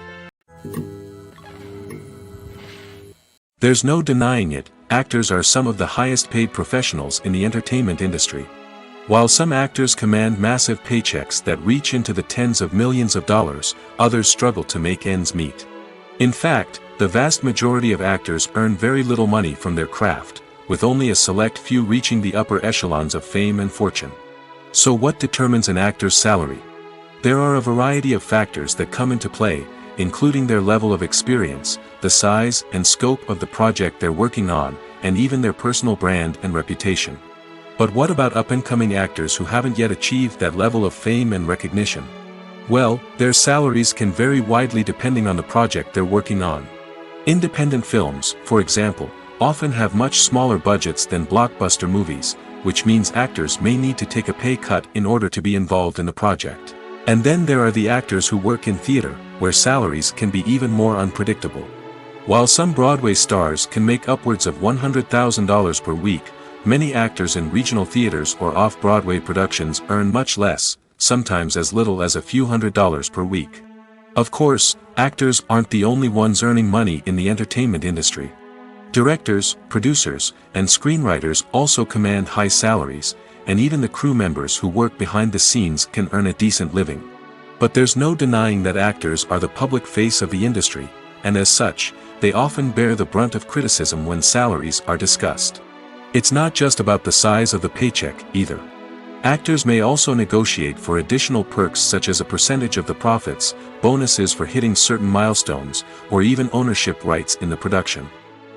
There's no denying it, actors are some of the highest paid professionals in the entertainment industry. While some actors command massive paychecks that reach into the tens of millions of dollars, others struggle to make ends meet. In fact, the vast majority of actors earn very little money from their craft, with only a select few reaching the upper echelons of fame and fortune. So what determines an actor's salary? There are a variety of factors that come into play, including their level of experience, the size and scope of the project they're working on, and even their personal brand and reputation. But what about up-and-coming actors who haven't yet achieved that level of fame and recognition? Well, their salaries can vary widely depending on the project they're working on. Independent films, for example, often have much smaller budgets than blockbuster movies, which means actors may need to take a pay cut in order to be involved in the project. And then there are the actors who work in theater, where salaries can be even more unpredictable. While some Broadway stars can make upwards of $100,000 per week, many actors in regional theaters or off-Broadway productions earn much less, sometimes as little as a few $100s per week. Of course, actors aren't the only ones earning money in the entertainment industry. Directors, producers, and screenwriters also command high salaries, and even the crew members who work behind the scenes can earn a decent living. But there's no denying that actors are the public face of the industry, and as such, they often bear the brunt of criticism when salaries are discussed. It's not just about the size of the paycheck, either. Actors may also negotiate for additional perks such as a percentage of the profits, bonuses for hitting certain milestones, or even ownership rights in the production.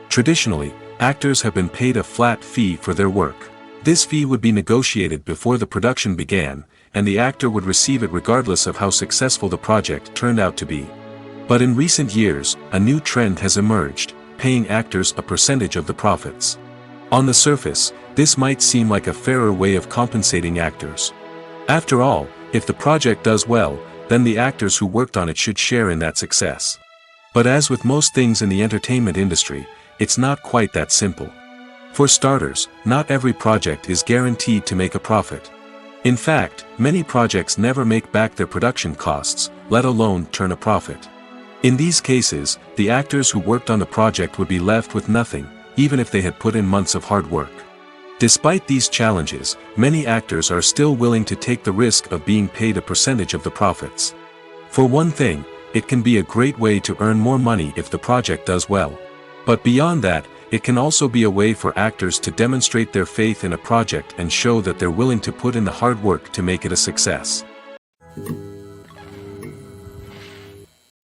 Traditionally, actors have been paid a flat fee for their work. This fee would be negotiated before the production began, and the actor would receive it regardless of how successful the project turned out to be. But in recent years, a new trend has emerged, paying actors a percentage of the profits. On the surface, this might seem like a fairer way of compensating actors. After all, if the project does well, then the actors who worked on it should share in that success. But as with most things in the entertainment industry, it's not quite that simple. For starters, not every project is guaranteed to make a profit. In fact, many projects never make back their production costs, let alone turn a profit. In these cases, the actors who worked on the project would be left with nothing, even if they had put in months of hard work. Despite these challenges, many actors are still willing to take the risk of being paid a percentage of the profits. For one thing, it can be a great way to earn more money if the project does well. But beyond that, it can also be a way for actors to demonstrate their faith in a project and show that they're willing to put in the hard work to make it a success.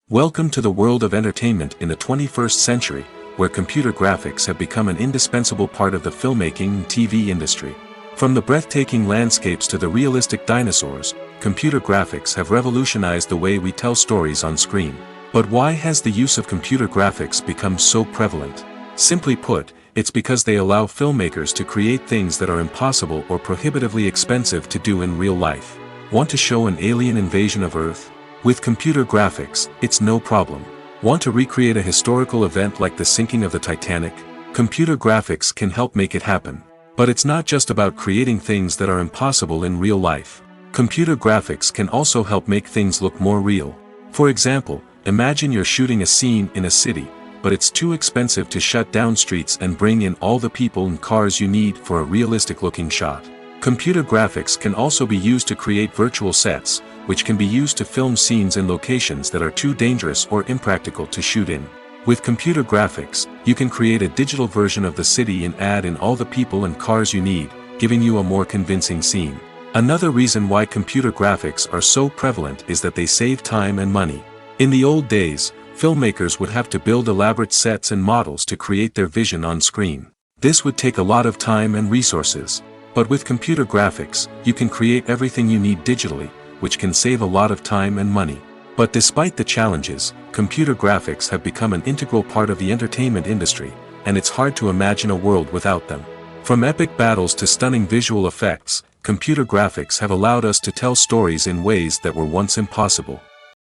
Welcome to the world of entertainment in the 21st century, where computer graphics have become an indispensable part of the filmmaking and TV industry. From the breathtaking landscapes to the realistic dinosaurs, computer graphics have revolutionized the way we tell stories on screen. But why has the use of computer graphics become so prevalent? Simply put, it's because they allow filmmakers to create things that are impossible or prohibitively expensive to do in real life. Want to show an alien invasion of Earth? With computer graphics, it's no problem. Want to recreate a historical event like the sinking of the Titanic? Computer graphics can help make it happen. But it's not just about creating things that are impossible in real life. Computer graphics can also help make things look more real. For example, imagine you're shooting a scene in a city, but it's too expensive to shut down streets and bring in all the people and cars you need for a realistic-looking shot. Computer graphics can also be used to create virtual sets, which can be used to film scenes in locations that are too dangerous or impractical to shoot in. With computer graphics, you can create a digital version of the city and add in all the people and cars you need, giving you a more convincing scene. Another reason why computer graphics are so prevalent is that they save time and money. In the old days, filmmakers would have to build elaborate sets and models to create their vision on screen. This would take a lot of time and resources. But with computer graphics, you can create everything you need digitally, which can save a lot of time and money. But despite the challenges, computer graphics have become an integral part of the entertainment industry, and it's hard to imagine a world without them. From epic battles to stunning visual effects, computer graphics have allowed us to tell stories in ways that were once impossible.